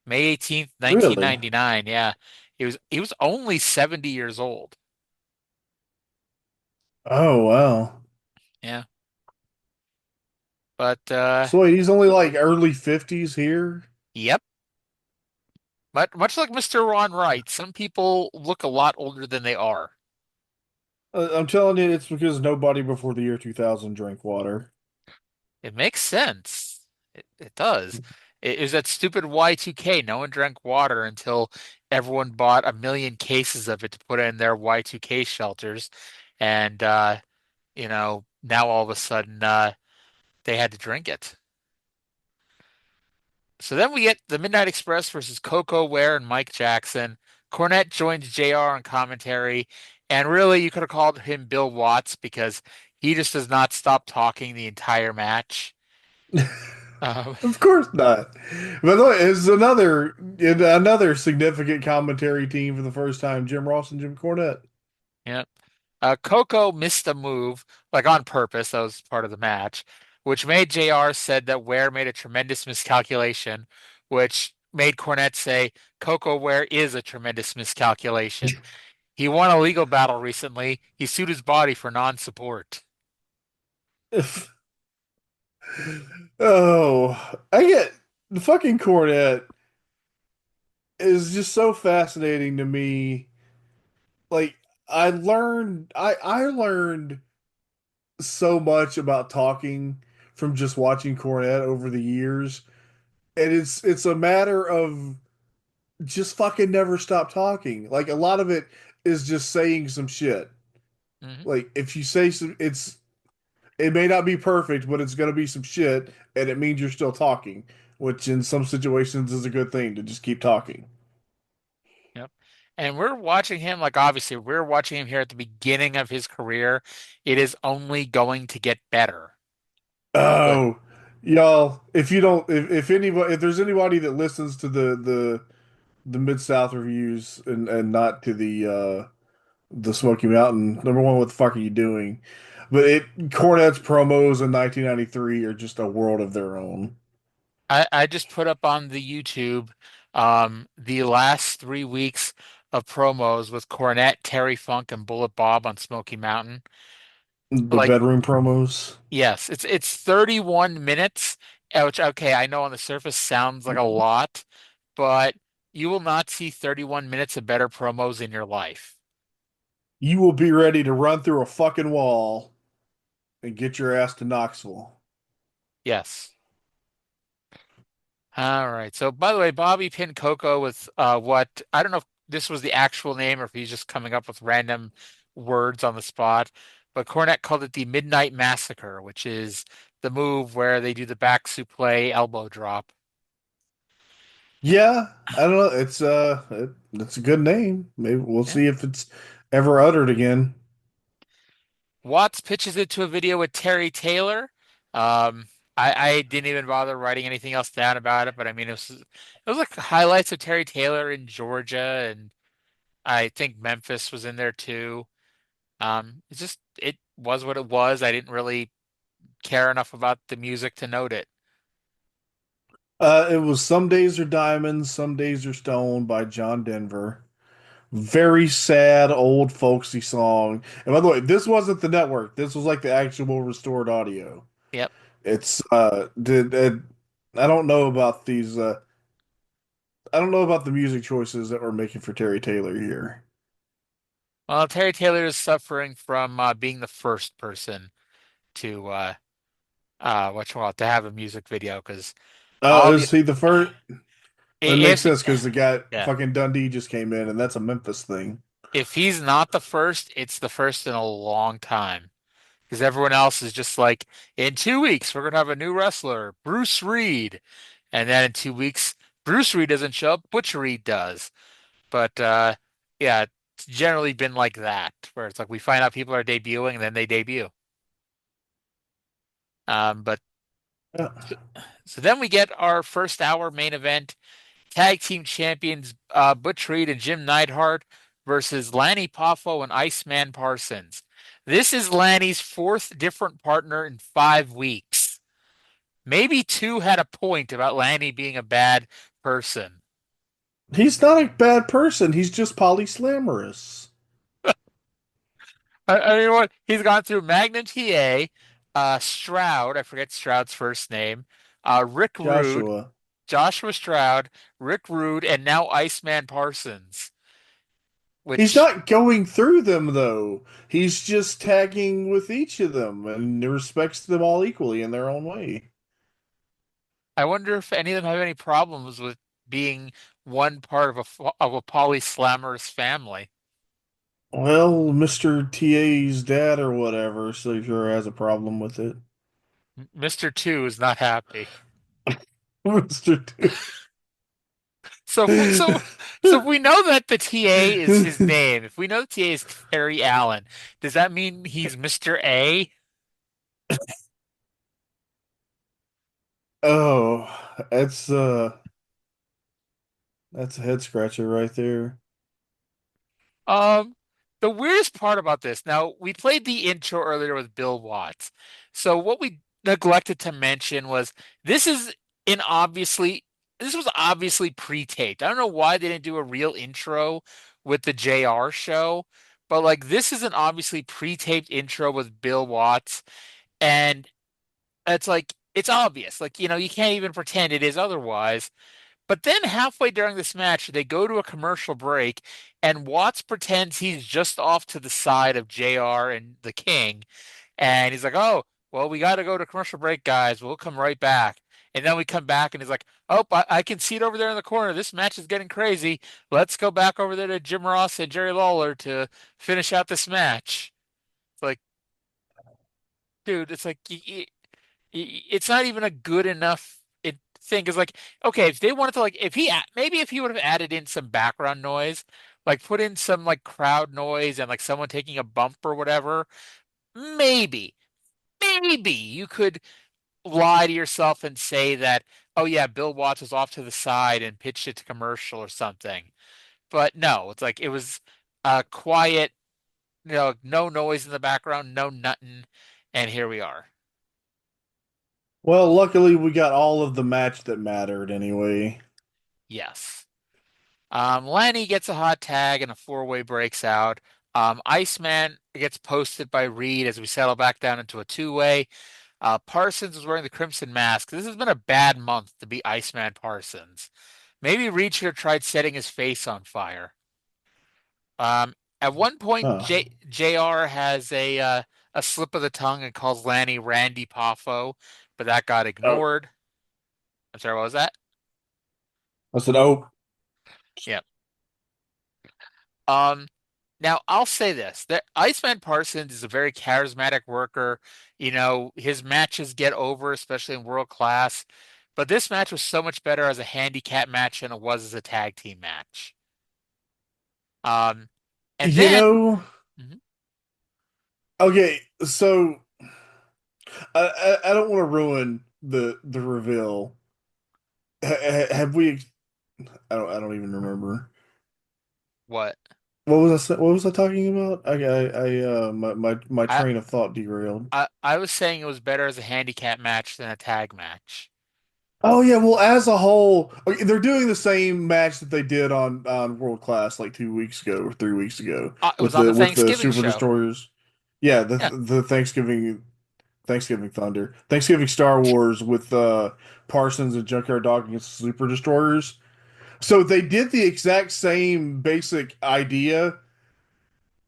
May 18th, 1999. Really? Yeah. He was only 70 years old. Oh, wow. Yeah. But so wait, he's only early 50s here? Yep. But much like Mr. Ron Wright, some people look a lot older than they are. I'm telling you, it's because nobody before the year 2000 drank water. It makes sense. It does. It was that stupid Y2K. No one drank water until everyone bought 1 million cases of it to put in their Y2K shelters. And, now all of a sudden they had to drink it. So then we get the Midnight Express versus Coco Ware and Mike Jackson. Cornette joins JR on commentary. And really, you could have called him Bill Watts because he just does not stop talking the entire match. Of course not. By the way, it's another significant commentary team for the first time, Jim Ross and Jim Cornette. Yep. Coco missed a move, on purpose. That was part of the match, which made JR said that Ware made a tremendous miscalculation, which made Cornette say Coco Ware is a tremendous miscalculation. He won a legal battle recently. He sued his body for non-support. Oh, I get the fucking Cornette is just so fascinating to me. I learned so much about talking from just watching Cornette over the years, and it's a matter of just fucking never stop talking. A lot of it is just saying some shit. Mm-hmm. If you say it may not be perfect, but it's going to be some shit, and it means you're still talking, which in some situations is a good thing to just keep talking. Yep. And we're watching him, obviously, we're watching him here at the beginning of his career. It is only going to get better. Oh, y'all, if there's anybody that listens to the Mid-South reviews and not to the Smoky Mountain, number one, what the fuck are you doing? But Cornette's promos in 1993 are just a world of their own. I just put up on the YouTube the last 3 weeks of promos with Cornette, Terry Funk, and Bullet Bob on Smoky Mountain. The bedroom promos? Yes, it's 31 minutes, which, okay, I know on the surface sounds like a lot, but you will not see 31 minutes of better promos in your life. You will be ready to run through a fucking wall. and get your ass to Knoxville. Yes. All right. So, by the way, Bobby pinned Coco with what I don't know if this was the actual name or if he's just coming up with random words on the spot, but Cornette called it the Midnight Massacre, which is the move where they do the back suplex elbow drop. Yeah, I don't know. It's a good name. Maybe we'll see if it's ever uttered again. Watts pitches it to a video with Terry Taylor. I didn't even bother writing anything else down about it, but I mean it was like highlights of Terry Taylor in Georgia, and I think Memphis was in there too. It was what it was. I didn't really care enough about the music to note it. It was Some Days Are Diamonds, Some Days Are Stone by John Denver. Very sad, old folksy song. And by the way, this wasn't the network. This was like the actual restored audio. Yep. It's I don't know about these I don't know about the music choices that we're making for Terry Taylor here. Well, Terry Taylor is suffering from being the first person to to have a music video because Is he the first? It makes sense because the guy Yeah. fucking Dundee just came in, and that's a Memphis thing. If he's not the first, it's the first in a long time. Because everyone else is just like, in 2 weeks, we're going to have a new wrestler, Bruce Reed. And then in 2 weeks, Bruce Reed doesn't show up, Butch Reed does. But yeah, it's generally been like that, where it's like we find out people are debuting and then they debut. But so then we get our first hour main event. Tag team champions Butch Reed and Jim Neidhart versus Lanny Poffo and Iceman Parsons. This is Lanny's fourth different partner in 5 weeks. Maybe 2 had a point about Lanny being a bad person. He's not a bad person. He's just polyslamorous. I mean, what? He's gone through Magnum TA, Stroud, I forget Stroud's first name, Rick Rude, Joshua Stroud, Rick Rude, and now Iceman Parsons. He's not going through them, though. He's just tagging with each of them and respects them all equally in their own way. I wonder if any of them have any problems with being one part of a polyslamorous family. Well, Mr. TA's dad or whatever, so sure has a problem with it. Mr. 2 is not happy. Mr. 2. So if we know that the TA is his name, if we know the TA is Terry Allen, does that mean he's Mr. A? Oh, that's a head scratcher right there. The weirdest part about this, now we played the intro earlier with Bill Watts. So what we neglected to mention was this was obviously pre-taped. I don't know why they didn't do a real intro with the JR show, but like this is an obviously pre-taped intro with Bill Watts, and it's obvious. Like, you can't even pretend it is otherwise. But then halfway during this match, they go to a commercial break, and Watts pretends he's just off to the side of JR and the King. And he's like, oh, well, we got to go to commercial break, guys. We'll come right back. And then we come back, and he's like, oh, I can see it over there in the corner. This match is getting crazy. Let's go back over there to Jim Ross and Jerry Lawler to finish out this match. It's like, dude, it's like, it's not even a good enough thing is like, okay, if they wanted to, like, if he would have added in some background noise, like put in some like crowd noise and like someone taking a bump or whatever, maybe you could lie to yourself and say that, oh yeah, Bill Watts was off to the side and pitched it to commercial or something. But no, it's like it was quiet, no noise in the background, no nothing, and here we are. Well, luckily we got all of the match that mattered anyway. Yes. Lanny gets a hot tag and a 4-way breaks out. Iceman gets posted by Reed as we settle back down into a 2-way. Parsons is wearing the Crimson Mask. This has been a bad month to be Iceman Parsons. Maybe Reed should have tried setting his face on fire. At one point, JR has a a slip of the tongue and calls Lanny Randy Poffo, but that got Oh, ignored. I'm sorry, what was that? I said, oh, Yeah. Um, Now I'll say this: that Iceman Parsons is a very charismatic worker. His matches get over, especially in world class. But this match was so much better as a handicap match than it was as a tag team match. Um, and you then know, Mhm. okay, so I don't want to ruin the reveal. Have we? I don't even remember. What? What was I talking about? My I, train of thought derailed. I was saying it was better as a handicap match than a tag match. Oh yeah, well as a whole, okay, they're doing the same match that they did on World Class like 2 weeks ago or 3 weeks ago It was on the with the Thanksgiving Super show. Destroyers. Yeah, Yeah. the Thanksgiving Thunder, Thanksgiving Star Wars with Parsons and Junkyard Dog against the Super Destroyers. So they did the exact same basic idea,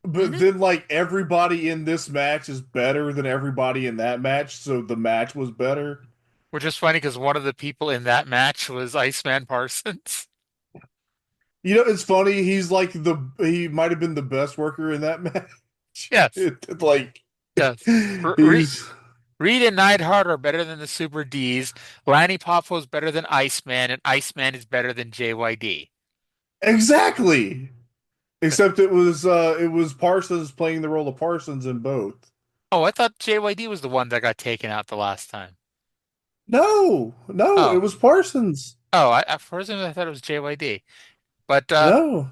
but hmm then like everybody in this match is better than everybody in that match, so the match was better. Which is funny because one of the people in that match was Iceman Parsons. You know, it's funny. He might have been the best worker in that match. Yes. Like Yes. he's Reed and Neidhart are better than the Super Ds. Lanny Poffo is better than Iceman, and Iceman is better than JYD. exactly. Except it was Parsons playing the role of Parsons in both. Oh, I thought JYD was the one that got taken out the last time. No, no, it Oh, was Parsons. at first I thought it was JYD. But No,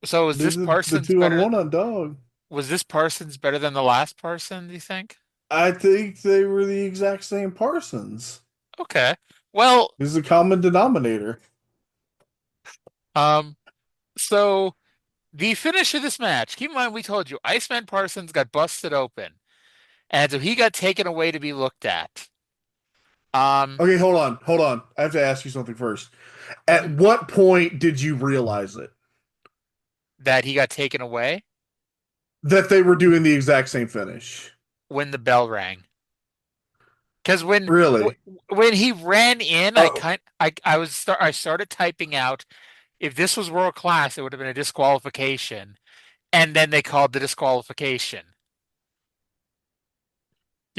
so was they this did the Parsons 2-on-1 better? on Dog. Was this Parsons better than the last Parson, do you think? I think they were the exact same Parsons. Okay. Well, This is a common denominator. um, so the finish of this match, keep in mind we told you Iceman Parsons got busted open, and so he got taken away to be looked at. Um, Okay, hold on. I have to ask you something first. At mhm, what point did you realize it? that he got taken away That they were doing the exact same finish? when the bell rang. Because Really? when he ran in, Oh, I started typing out if this was world class, it would have been a disqualification, and then they called the disqualification.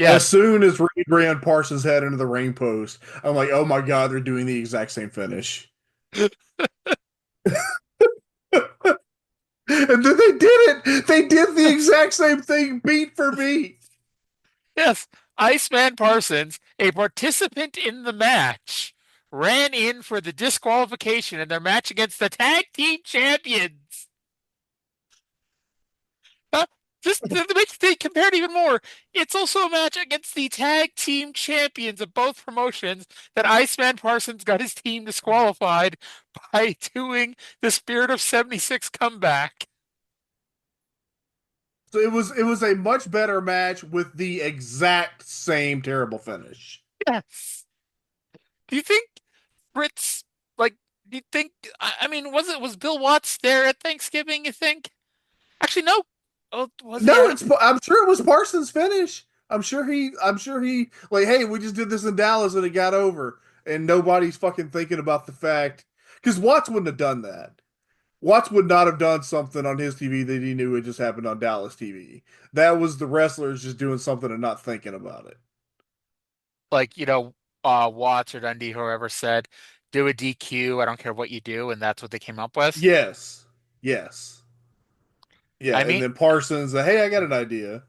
as Yes. soon as Reed ran Parsons' head into the ring post, I'm like, oh my God, they're doing the exact same finish. And then they did it. They did the exact same thing, beat for beat. Yes, Iceman Parsons, a participant in the match, ran in for the disqualification in their match against the tag team champions. Uh, just to make it compared even more, it's also a match against the tag team champions of both promotions that Iceman Parsons got his team disqualified by doing the Spirit of 76 comeback. So it was a much better match with the exact same terrible finish. Yes. Do you think Fritz, like, do you think, I mean, was Bill Watts there at Thanksgiving, you think? Actually, no. Oh, was he? No, I'm sure it was Parsons' finish. I'm sure he like, hey, we just did this in Dallas and it got over, and nobody's fucking thinking about the fact because Watts wouldn't have done that. Watts would not have done something on his TV that he knew had just happened on Dallas TV. That was the wrestlers just doing something and not thinking about it. Like, Watts or Dundee, whoever said, do a DQ, I don't care what you do, and that's what they came up with. Yes, yes, yeah, I and mean, then Parsons, hey, I got an idea.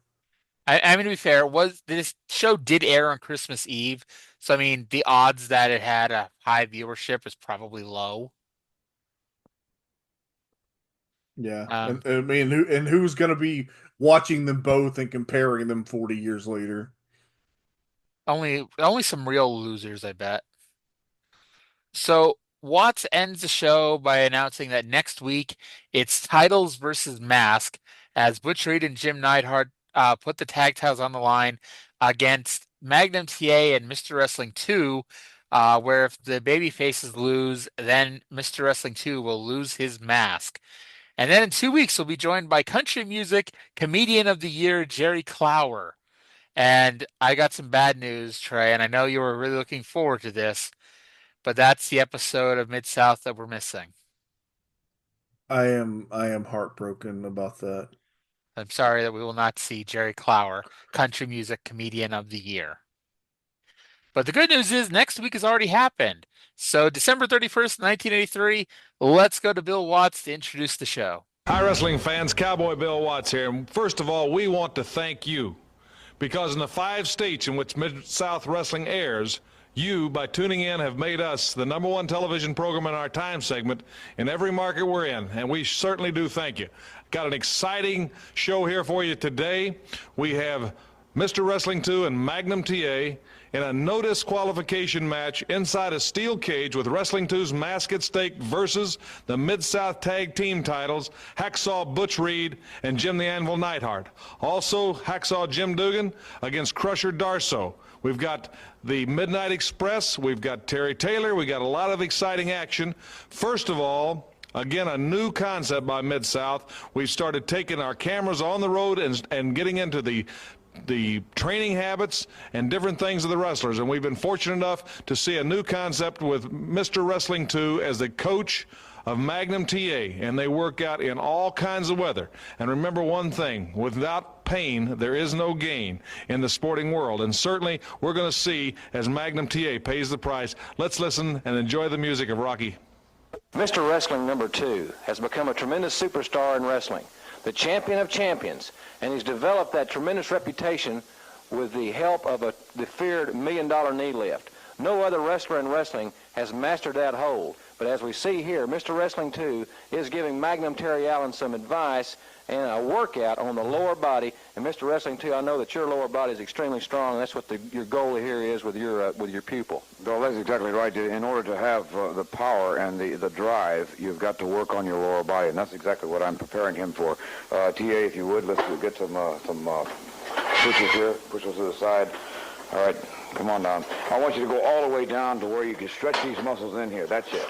I mean, to be fair, was this show did air on Christmas Eve, so I mean, the odds that it had a high viewership is probably low. Yeah, Um, and I mean, who's gonna be watching them both and comparing them 40 years later? only some real losers, I bet. So Watts ends the show by announcing that next week it's titles versus mask as Butch Reed and Jim Neidhart put the tag titles on the line against Magnum TA and Mr. Wrestling 2, where if the baby faces lose, then Mr. Wrestling 2 will lose his mask. And then in 2 weeks, we'll be joined by country music comedian of the year, Jerry Clower. And I got some bad news, Trey, and I know you were really looking forward to this, but that's the episode of Mid-South that we're missing. I am heartbroken about that. I'm sorry that we will not see Jerry Clower, country music comedian of the year. But the good news is next week has already happened. So December 31st, 1983, let's go to Bill Watts to introduce the show. Hi, wrestling fans. Cowboy Bill Watts here. First of all, we want to thank you, because in the 5 states in which Mid-South Wrestling airs, you, by tuning in, have made us the #1 television program in our time segment in every market we're in, and we certainly do thank you. Got an exciting show here for you today. We have Mr. Wrestling 2 and Magnum TA in a no disqualification match inside a steel cage with Wrestling 2's mask at stake versus the Mid-South Tag Team titles, Hacksaw Butch Reed and Jim the Anvil Neidhart. Also, Hacksaw Jim Duggan against Krusher Darsow. We've got the Midnight Express. We've got Terry Taylor. We got a lot of exciting action. First of all, again, a new concept by Mid-South. We've started taking our cameras on the road and getting into the training habits and different things of the wrestlers. And we've been fortunate enough to see a new concept with Mr. Wrestling 2 as the coach of Magnum TA, and they work out in all kinds of weather. And remember one thing, without pain, there is no gain in the sporting world. And certainly we're going to see as Magnum TA pays the price. Let's listen and enjoy the music of Rocky. Mr. Wrestling number 2 has become a tremendous superstar in wrestling, the champion of champions, and he's developed that tremendous reputation with the help of the feared $1 million knee lift. No other wrestler in wrestling has mastered that hold. But as we see here, Mr. Wrestling 2 is giving Magnum Terry Allen some advice and a workout on the lower body. And Mr. Wrestling 2, I know that your lower body is extremely strong, and that's what your goal here is with your pupil. Bill, that's exactly right. In order to have the power and the drive, you've got to work on your lower body, and that's exactly what I'm preparing him for. TA, if you would, let's get some pushes here. Push those to the side. All right, come on down. I want you to go all the way down to where you can stretch these muscles in here. That's it.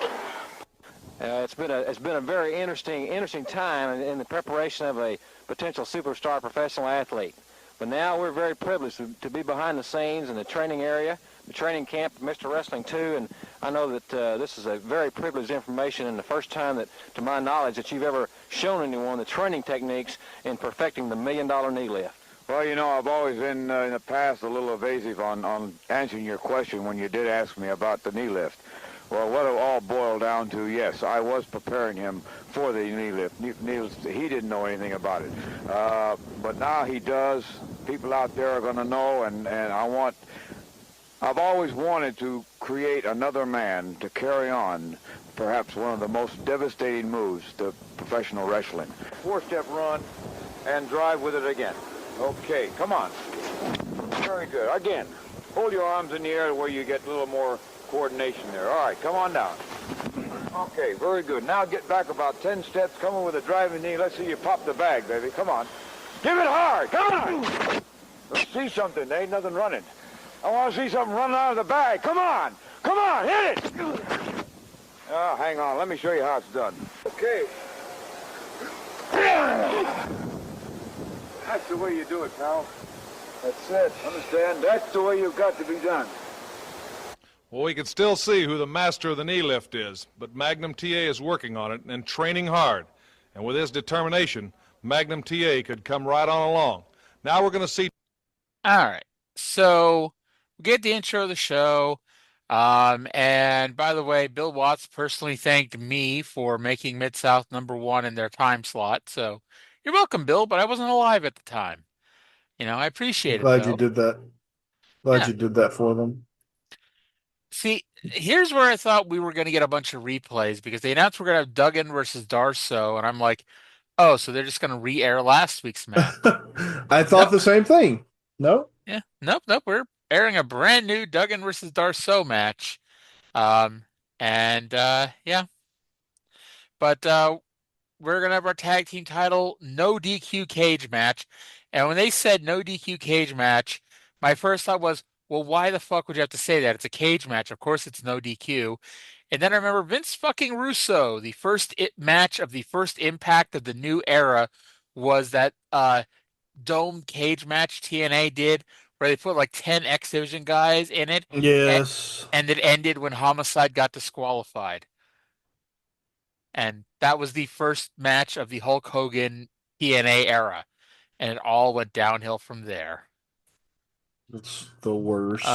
It's been a very interesting time in the preparation of a potential superstar professional athlete. But now we're very privileged to be behind the scenes in the training area, the training camp of Mr. Wrestling 2, and I know that this is a very privileged information and the first time that, to my knowledge, that you've ever shown anyone the training techniques in perfecting the $1 million knee lift. Well, you know, I've always been in the past a little evasive on answering your question when you did ask me about the knee lift. Well, what it all boiled down to, yes, I was preparing him for the knee lift. He didn't know anything about it. But now he does. People out there are going to know, and I've always wanted to create another man to carry on perhaps one of the most devastating moves to professional wrestling. 4-step run and drive with it again. Okay, come on. Very good. Again, hold your arms in the air where you get a little more coordination there. All right, come on down. Okay, very good. Now get back about 10 steps, come in with a driving knee. Let's see you pop the bag, baby. Come on. Give it hard. Come on. Let's see something. There ain't nothing running. I want to see something running out of the bag. Come on. Come on, hit it. Oh, hang on. Let me show you how it's done. Okay. That's the way you do it, pal. That's it. Understand? That's the way you've got to be done. Well, we can still see who the master of the knee lift is, but Magnum TA is working on it and training hard. And with his determination, Magnum TA could come right on along. Now we're going to see. All right. So we get the intro of the show. And by the way, Bill Watts personally thanked me for making Mid-South #1 in their time slot. So you're welcome, Bill, but I wasn't alive at the time. You know, I appreciate it. Glad you did that. Glad you did that for them. See, here's where I thought we were going to get a bunch of replays because they announced we're going to have Duggan versus Darsow, and I'm like, oh, so they're just going to re-air last week's match. I thought the same thing. No? Yeah. Nope. We're airing a brand new Duggan versus Darsow match. Yeah. But we're going to have our tag team title no DQ cage match. And when they said no DQ cage match, my first thought was, well, why the fuck would you have to say that? It's a cage match. Of course it's no DQ. And then I remember Vince fucking Russo, the first match of the first Impact of the new era was that dome cage match TNA did where they put like 10 X Division guys in it. Yes. And it ended when Homicide got disqualified. And that was the first match of the Hulk Hogan TNA era. And it all went downhill from there. It's the worst.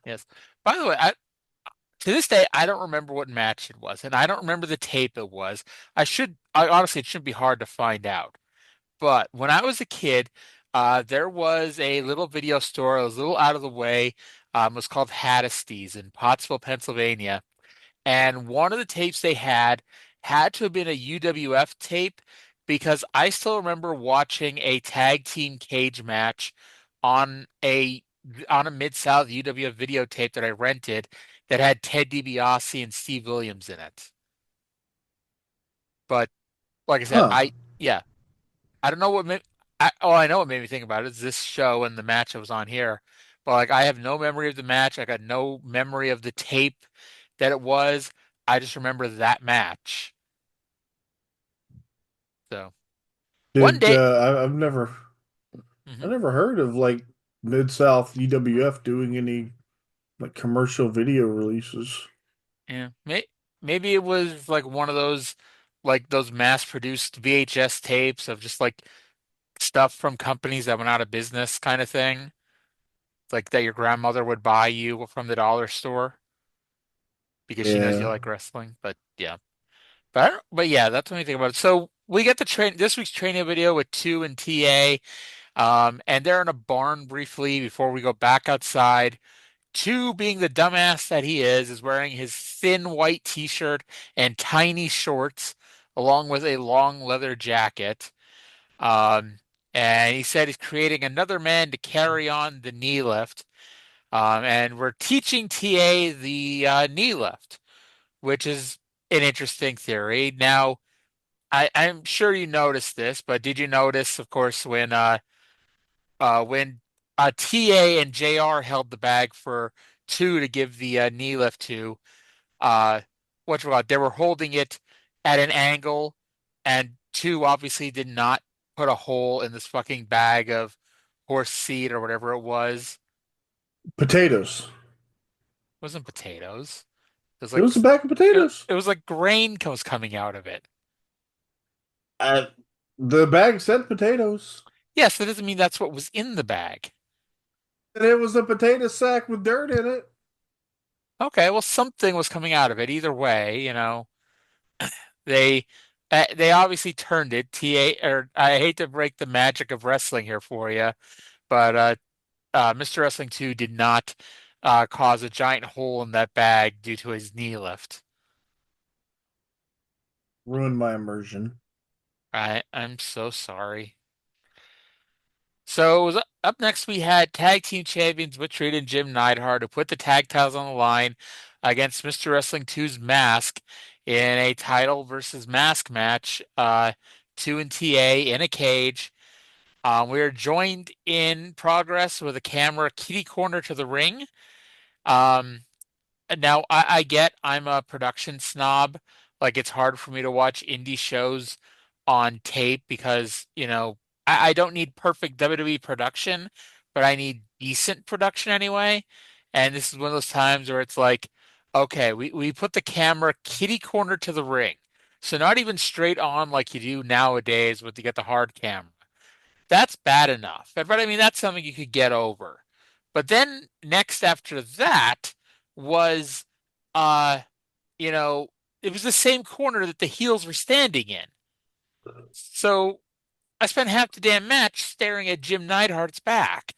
Yes. By the way, to this day, I don't remember what match it was, and I don't remember the tape it was. Honestly, it shouldn't be hard to find out. But when I was a kid, there was a little video store. It was a little out of the way. It was called Haddisty's in Pottsville, Pennsylvania. And one of the tapes they had to have been a UWF tape because I still remember watching a tag team cage match on a Mid-South UWF videotape that I rented that had Ted DiBiase and Steve Williams in it. But like I said, I don't know what I know what made me think about it is this show and the match that was on here. But like I have no memory of the match. I got no memory of the tape that it was. I just remember that match. So one day I've never heard of like Mid-South UWF doing any like commercial video releases. Yeah, maybe it was like one of those like those mass-produced VHS tapes of just like stuff from companies that went out of business kind of thing. Like that your grandmother would buy you from the dollar store because she knows you like wrestling. But yeah. But yeah, that's what I think about it. So we get this week's training video with 2 and TA. And they're in a barn briefly before we go back outside. 2, being the dumbass that he is wearing his thin white t-shirt and tiny shorts along with a long leather jacket. And he said he's creating another man to carry on the knee lift. And we're teaching TA the knee lift, which is an interesting theory. Now, I'm sure you noticed this, but did you notice, of course, when TA and JR held the bag for 2 to give the knee lift to, they were holding it at an angle, and 2 obviously did not put a hole in this fucking bag of horse seed or whatever it was. Potatoes. It wasn't potatoes. It was a bag of potatoes. It was like grain was coming out of it. The bag said potatoes. Yes, that doesn't mean that's what was in the bag. And it was a potato sack with dirt in it. Okay, well, something was coming out of it. Either way, they obviously turned it. Or I hate to break the magic of wrestling here for you, but Mr. Wrestling 2 did not cause a giant hole in that bag due to his knee lift. Ruined my immersion. I'm so sorry. So up next, we had tag team champions Butch Reed and Jim Neidhart who put the tag titles on the line against Mr. Wrestling 2's Mask in a title versus mask match, 2 and TA in a cage. We are joined in progress with a camera kitty corner to the ring. Now, I get I'm a production snob. Like, it's hard for me to watch indie shows on tape because, I don't need perfect WWE production, but I need decent production anyway. And this is one of those times where it's like, okay, we put the camera kitty corner to the ring. So not even straight on like you do nowadays with you get the hard camera. That's bad enough. But I mean, that's something you could get over. But then next after that was, it was the same corner that the heels were standing in. So I spent half the damn match staring at Jim Neidhart's back.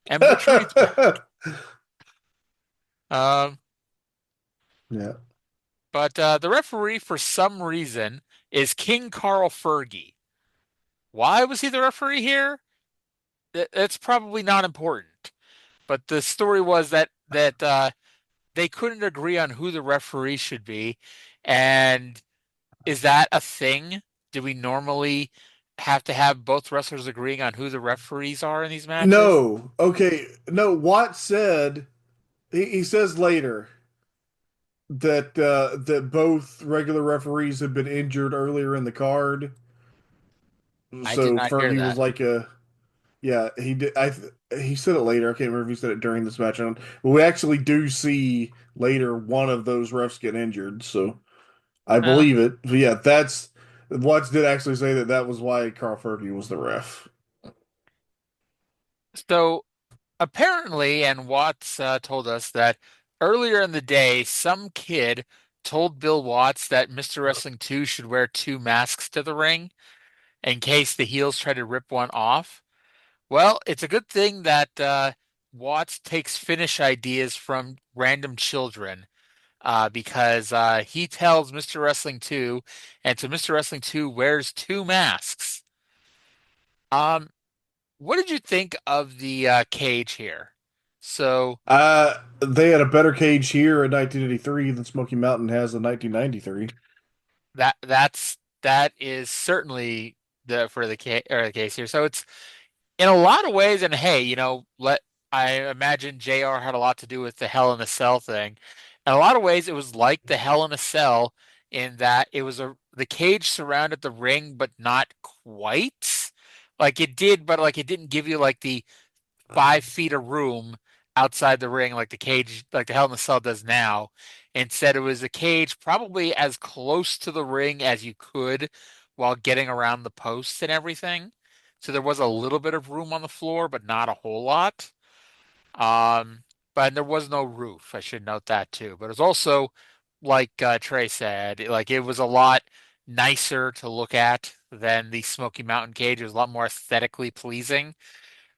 And Butch Reed's back. Yeah. But the referee, for some reason, is King Carl Fergie. Why was he the referee here? That's probably not important. But the story was that they couldn't agree on who the referee should be. And is that a thing? Do we normally have to have both wrestlers agreeing on who the referees are in these matches? No. Okay. No, Watt said, he says later, that both regular referees had been injured earlier in the card. I did So not hear Fergie was that. like yeah, he did. He said it later. I can't remember if he said it during this match. But we actually do see later one of those refs get injured. So I Uh, believe it. But yeah, that's Watts did actually say that that was why Carl Fergie was the ref. so apparently, and Watts told us that earlier in the day, some kid told Bill Watts that Mr. Wrestling 2 should wear two masks to the ring in case the heels try to rip one off. Well, it's a good thing that Watts takes finish ideas from random children because he tells Mr. Wrestling 2, and so Mr. Wrestling 2 wears two masks. Um, what did you think of the cage here? So They had a better cage here in 1983 than Smoky Mountain has in 1993. that is certainly the case here. So it's in a lot of ways, and hey, let I imagine JR had a lot to do with the Hell in a Cell thing. In a lot of ways, it was like the Hell in a Cell in that it was the cage surrounded the ring, but not quite. Like it did, but like it didn't give you like the 5 feet of room outside the ring like the cage, like the Hell in a Cell does now. Instead, it was a cage probably as close to the ring as you could while getting around the posts and everything. So there was a little bit of room on the floor, but not a whole lot. Um, but there was no roof. I should note that too. But it was also, like Trey said, like it was a lot nicer to look at than the Smoky Mountain cage. It was a lot more aesthetically pleasing.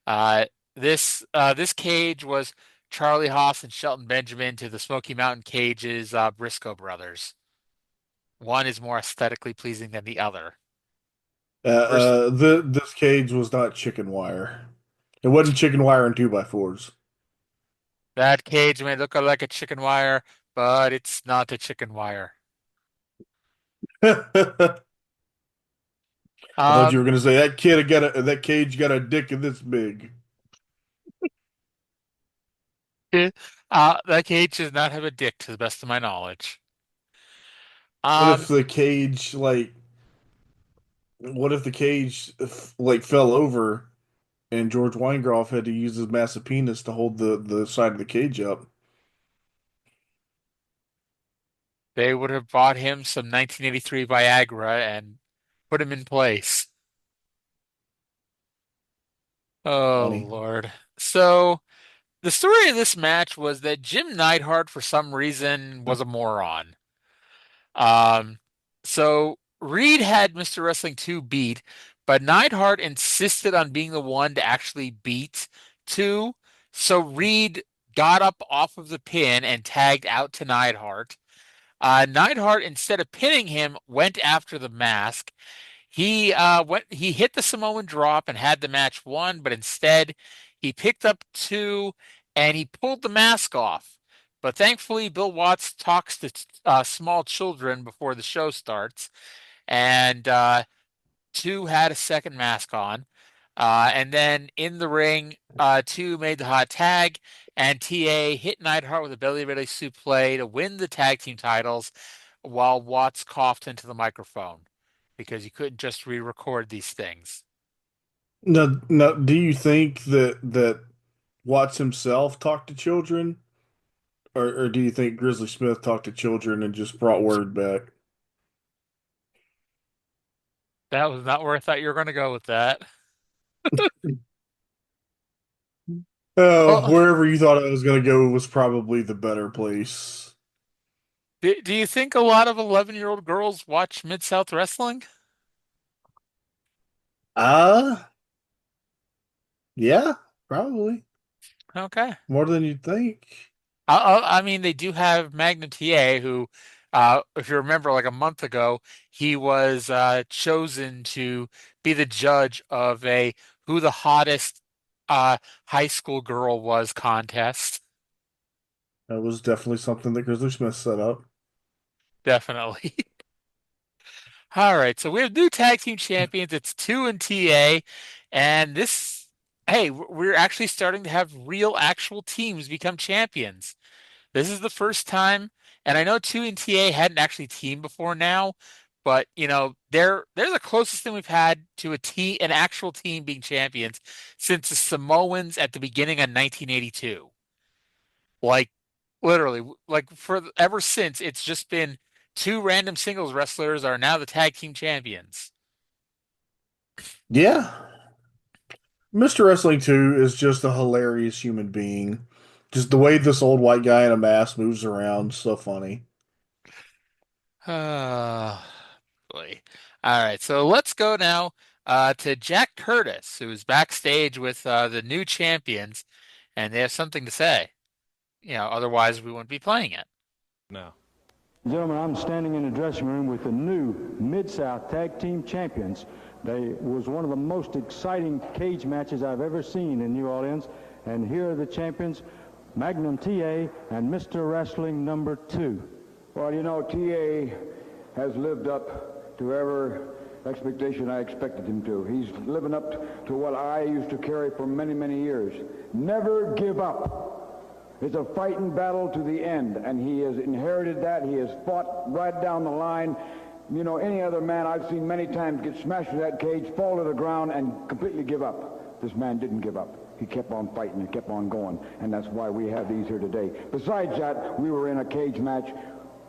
Uh, this cage was Charlie Haas and Shelton Benjamin to the Smoky Mountain cages, Briscoe brothers. One is more aesthetically pleasing than the other. First, This cage was not chicken wire. It wasn't chicken wire and 2x4s. that cage may look like a chicken wire, but it's not a chicken wire. I thought you Um, were going to say that cage got a dick this big. that cage does not have a dick, to the best of my knowledge. What if Um, the cage like fell over and George Weingroff had to use his massive penis to hold the side of the cage up? they would have bought him some 1983 Viagra and put him in place. Oh, Funny. Lord. So. The story of this match was that Jim Neidhart, for some reason, was a moron. Um, so Reed had Mr. Wrestling 2 beat, but Neidhart insisted on being the one to actually beat 2. So Reed got up off of the pin and tagged out to Neidhart. Neidhart, instead of pinning him, went after the mask. He hit the Samoan drop and had the match won, but instead he picked up 2 and he pulled the mask off. But thankfully, Bill Watts talks to small children before the show starts, and 2 had a second mask on. And then in the ring, 2 made the hot tag, and TA hit Neidhart with a belly ready suplex to win the tag team titles while Watts coughed into the microphone because you couldn't just re-record these things. Now, do you think that Watts himself talked to children, or do you think Grizzly Smith talked to children and just brought word back? That was not where I thought you were going to go with that. Oh, Well, wherever you thought I was going to go was probably the better place. do you think a lot of 11-year-old girls watch Mid-South Wrestling? Uh, yeah, probably Okay. more than you'd think. I mean, they do have Magnum TA, who, if you remember, like a month ago, he was chosen to be the judge of a who the hottest uh, high school girl was contest. That was definitely something that Grizzly Smith set up. Definitely. All right, so we have new tag team champions. It's 2 and TA, and hey, we're actually starting to have real, actual teams become champions. This is the first time And I know 2 and TA hadn't actually teamed before now, but they're the closest thing we've had to an actual team being champions since the Samoans at the beginning of 1982. Like literally, like for ever since, it's just been 2 random singles wrestlers are now the tag team champions. Yeah. Mr. Wrestling 2 is just a hilarious human being. Just the way this old white guy in a mask moves around, so funny. Oh, boy. All right, so let's go now to Jack Curtis, who's backstage with the new champions, and they have something to say. Otherwise we wouldn't be playing it. No. Gentlemen, I'm standing in the dressing room with the new Mid-South Tag Team Champions. They was one of the most exciting cage matches I've ever seen in New Orleans. And here are the champions, Magnum TA and Mr. Wrestling number 2. Well, TA has lived up to every expectation I expected him to. He's living up to what I used to carry for many, many years. Never give up. It's a fighting battle to the end, and he has inherited that. He has fought right down the line. Any other man I've seen many times get smashed with that cage, fall to the ground, and completely give up. This man didn't give up. He kept on fighting and kept on going, and that's why we have these here today. Besides that, we were in a cage match,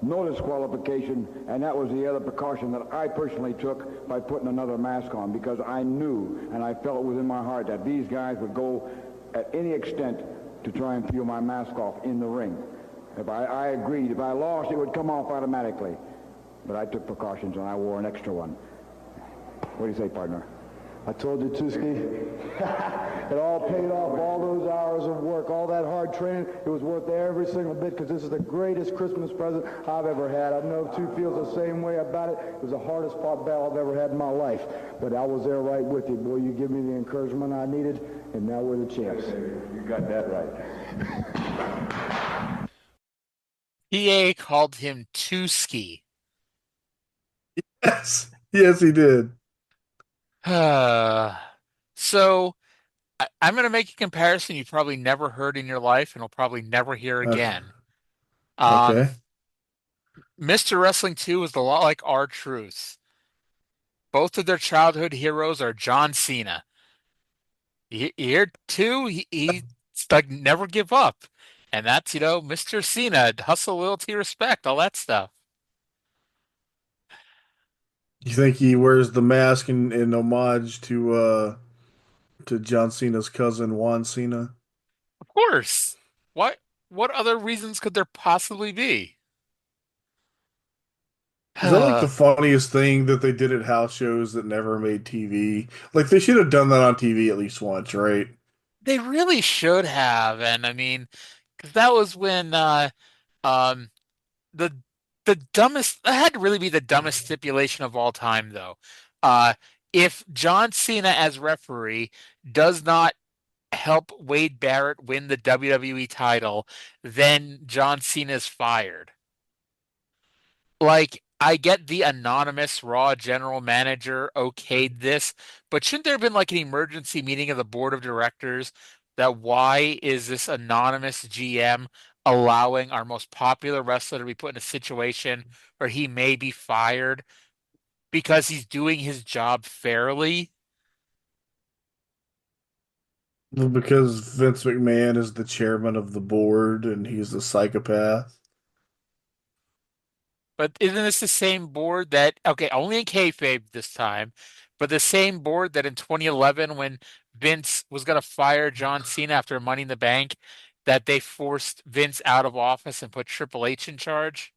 no disqualification, and that was the other precaution that I personally took by putting another mask on, because I knew, and I felt it was in my heart, that these guys would go at any extent to try and peel my mask off in the ring. If I agreed, if I lost, it would come off automatically. But I took precautions, and I wore an extra one. What do you say, partner? I told you, Tuski, it all paid off, all those hours of work, all that hard training. It was worth every single bit, because this is the greatest Christmas present I've ever had. I know Tu feels the same way about it. It was the hardest fought battle I've ever had in my life. But I was there right with you. Boy, you give me the encouragement I needed, and now we're the champs. You got that right. PA called him Tuski. Yes. Yes, he did. So I'm going to make a comparison you probably never heard in your life and will probably never hear again. Okay. Mr. Wrestling 2 is a lot like R-Truth. Both of their childhood heroes are John Cena. Here, too, he's like, never give up. And that's, Mr. Cena, hustle, loyalty, respect, all that stuff. You think he wears the mask in homage to John Cena's cousin Juan Cena? Of course. What other reasons could there possibly be? Is that like the funniest thing that they did at house shows that never made TV? Like they should have done that on TV at least once, right? They really should have, and I mean, because that was when the dumbest, that had to really be the dumbest stipulation of all time, though. If John Cena as referee does not help Wade Barrett win the WWE title, then John Cena is fired. Like, I get the anonymous Raw general manager okayed this, but shouldn't there have been like an emergency meeting of the board of directors that why is this anonymous GM allowing our most popular wrestler to be put in a situation where he may be fired because he's doing his job fairly? Because Vince McMahon is the chairman of the board and he's a psychopath. But isn't this the same board that, okay, only in kayfabe this time, but the same board that in 2011 when Vince was going to fire John Cena after Money in the Bank, that they forced Vince out of office and put Triple H in charge?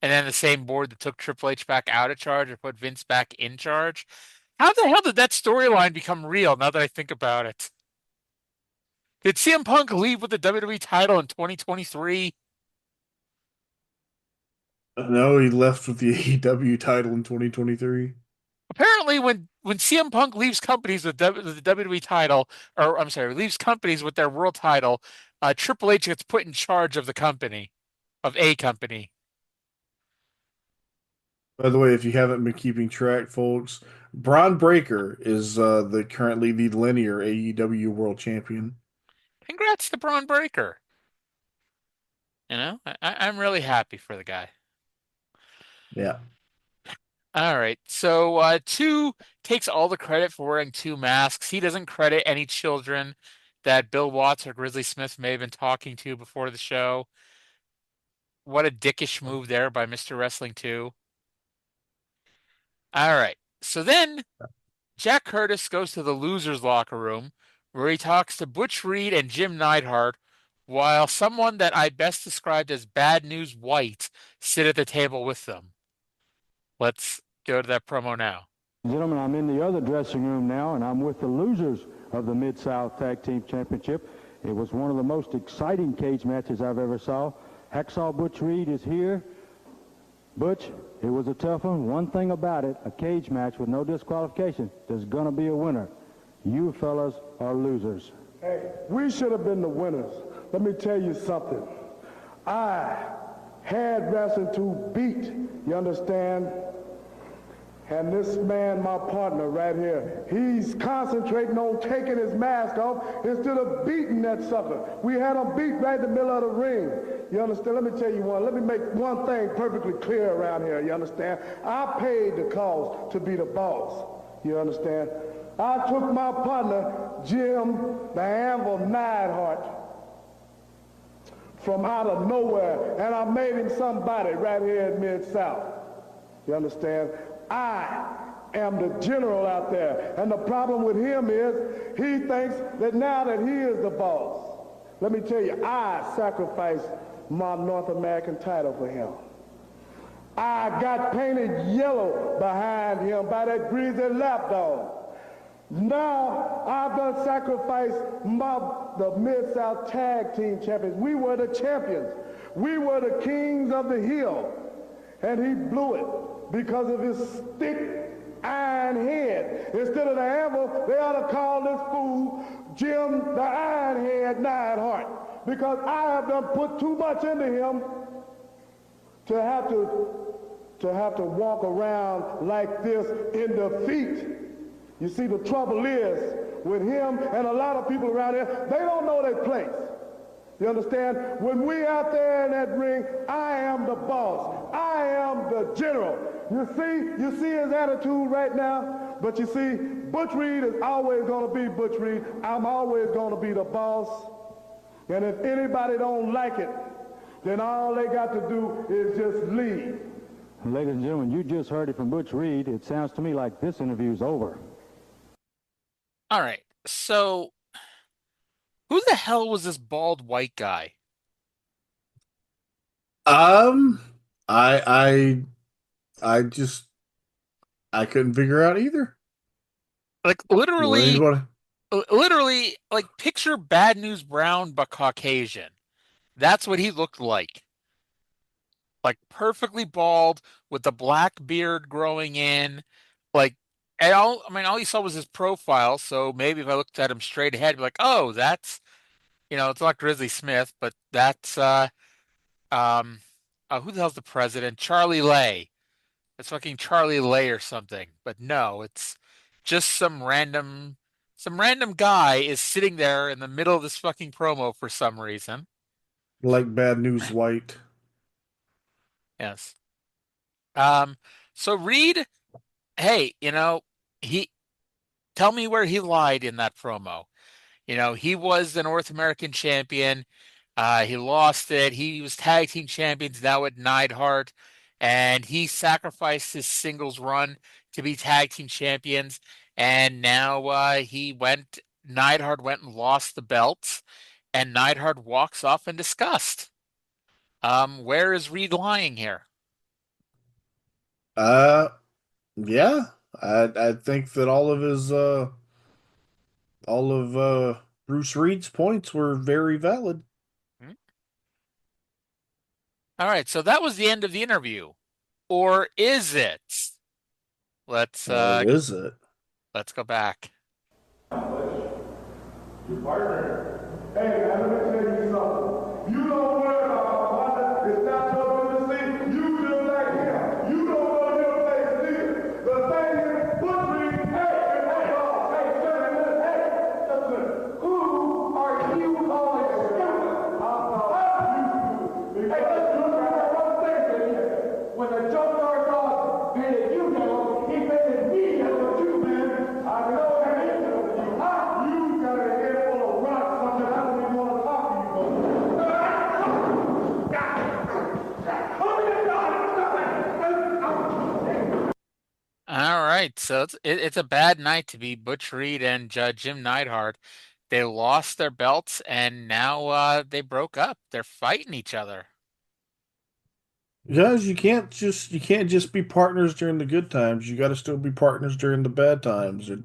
And then the same board that took Triple H back out of charge and put Vince back in charge? How the hell did that storyline become real now that I think about it? Did CM Punk leave with the WWE title in 2023? No, he left with the AEW title in 2023. Apparently, when CM Punk leaves companies with the WWE title, or I'm sorry, leaves companies with their world title, Triple H gets put in charge of the company, of a company. By the way, if you haven't been keeping track, folks, Braun Breaker is currently the linear AEW World Champion. Congrats to Braun Breaker. You know, I'm really happy for the guy. Yeah. All right. So two takes all the credit for wearing two masks. He doesn't credit any children that Bill Watts or Grizzly Smith may have been talking to before the show. What a dickish move there by Mr. Wrestling 2. All right. So then Jack Curtis goes to the losers' locker room where he talks to Butch Reed and Jim Neidhart while someone that I best described as Bad News White sit at the table with them. Let's go to that promo now. Gentlemen, I'm in the other dressing room now, and I'm with the losers of the Mid-South Tag Team Championship. It was one of the most exciting cage matches I've ever saw. Hacksaw Butch Reed is here. Butch, it was a tough one. One thing about it, a cage match with no disqualification, there's going to be a winner. You fellas are losers. Hey, we should have been the winners. Let me tell you something. I had Wrestling 2 beat, you understand? And this man, my partner right here, he's concentrating on taking his mask off instead of beating that sucker. We had him beat right in the middle of the ring. You understand? Let me tell you one. Let me make one thing perfectly clear around here. You understand? I paid the cost to be the boss. You understand? I took my partner, Jim the Anvil Neidhart, from out of nowhere, and I made him somebody right here in Mid-South. You understand? I am the general out there, and the problem with him is he thinks that now that he is the boss, let me tell you, I sacrificed my North American title for him. I got painted yellow behind him by that greasy lapdog. Now I've done sacrificed the Mid-South Tag Team Champions. We were the champions. We were the kings of the hill, and he blew it because of his stick iron head. Instead of the anvil, they ought to call this fool Jim the Ironhead Neidhart, because I have done put too much into him to have to walk around like this in defeat. You see, the trouble is with him and a lot of people around here, they don't know their place. You understand? When we out there in that ring, I am the boss. I am the general. You see his attitude right now? But you see, Butch Reed is always going to be Butch Reed. I'm always going to be the boss. And if anybody don't like it, then all they got to do is just leave. Ladies and gentlemen, you just heard it from Butch Reed. It sounds to me like this interview's over. All right. So, who the hell was this bald white guy? I couldn't figure out either. Like literally, like picture Bad News Brown but Caucasian. That's what he looked like. Like perfectly bald with the black beard growing in. Like, and all you saw was his profile. So maybe if I looked at him straight ahead, I'd be like, oh, that's, it's not Grizzly Smith, but that's, who the hell's the president? Charlie Lay. It's fucking Charlie Lay or something. But no, it's just some random guy is sitting there in the middle of this fucking promo for some reason. Like Bad News White. Yes. So Reed, hey, tell me where he lied in that promo. He was the North American champion. He lost it. He was tag team champions now at Neidhart, and he sacrificed his singles run to be tag team champions. And now Neidhart went and lost the belts, and Neidhart walks off in disgust. Where is Reed lying here? Yeah, I think that all of Bruce Reed's points were very valid. All right, so that was the end of the interview, or is it? Let's is it? Let's go back. Your partner. Hey, man, let me tell you something. You don't worry about my partner. It's not so good to see. You just like him. You don't know your place either. The thing is, Butch Reed, who are you calling stupid? Because right, so it's a bad night to be Butch Reed and Jim Neidhart. They lost their belts, and now they broke up. They're fighting each other. Guys, you can't just be partners during the good times. You got to still be partners during the bad times. Yeah.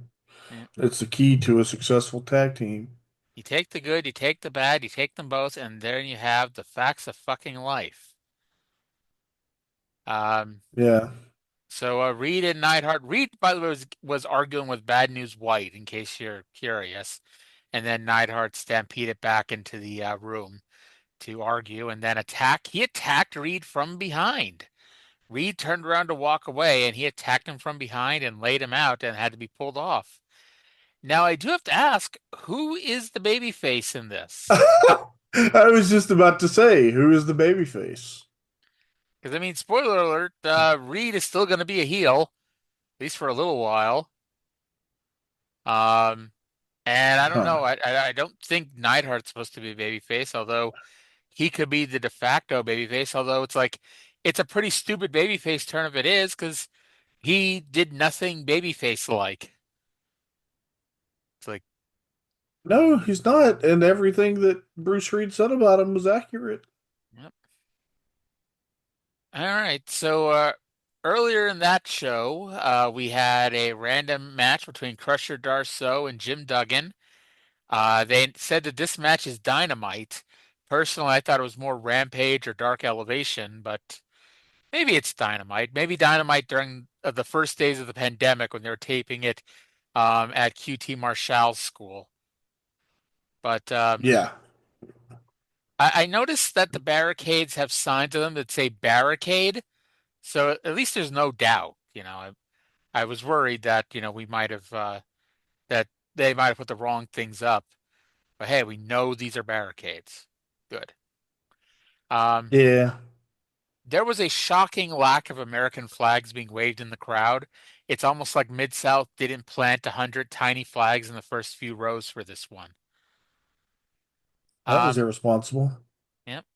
It's the key to a successful tag team. You take the good, you take the bad, you take them both, and there you have the facts of fucking life. Yeah. So Reed and Neidhart. Reed, by the way, was arguing with Bad News White, in case you're curious, and then Neidhart stampeded back into the room to argue, and then attack. He attacked Reed from behind. Reed turned around to walk away, and he attacked him from behind and laid him out, and had to be pulled off. Now, I do have to ask, who is the babyface in this? I was just about to say, who is the babyface? Because, I mean, spoiler alert, Reed is still going to be a heel, at least for a little while. And I don't know. I don't think Neidhart's supposed to be a babyface, although he could be the de facto babyface, although it's a pretty stupid babyface turn if it is, because he did nothing babyface-like. It's like, No, he's not. And everything that Bruce Reed said about him was accurate. yep. All right. So earlier in that show, we had a random match between Krusher Darsow and Jim Duggan. They said that this match is Dynamite. Personally, I thought it was more Rampage or Dark Elevation, but maybe it's Dynamite. Maybe Dynamite during the first days of the pandemic when they were taping it at QT Marshall's school. But Yeah. I noticed that the barricades have signs to them that say barricade, so at least there's no doubt. I was worried that we might have that they might have put the wrong things up, but hey, we know these are barricades. Good. Yeah. There was a shocking lack of American flags being waved in the crowd. It's almost like Mid-South didn't plant 100 tiny flags in the first few rows for this one. That was irresponsible. Yep.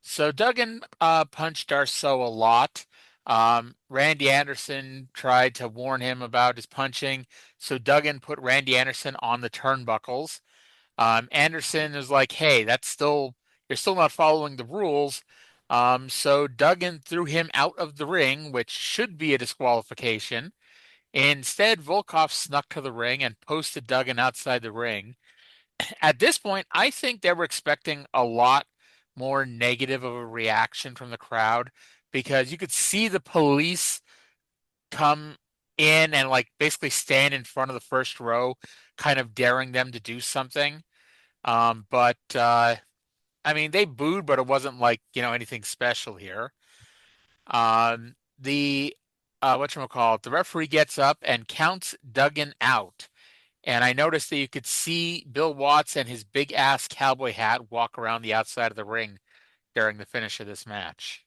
So Duggan punched Darsow a lot. Randy Anderson tried to warn him about his punching, so Duggan put Randy Anderson on the turnbuckles. Anderson is like, hey, you're still not following the rules. So Duggan threw him out of the ring, which should be a disqualification. Instead, Volkov snuck to the ring and posted Duggan outside the ring. At this point, I think they were expecting a lot more negative of a reaction from the crowd, because you could see the police come in and basically stand in front of the first row, kind of daring them to do something. But I mean, they booed, but it wasn't anything special here. The referee gets up and counts Duggan out. And I noticed that you could see Bill Watts and his big ass cowboy hat walk around the outside of the ring during the finish of this match.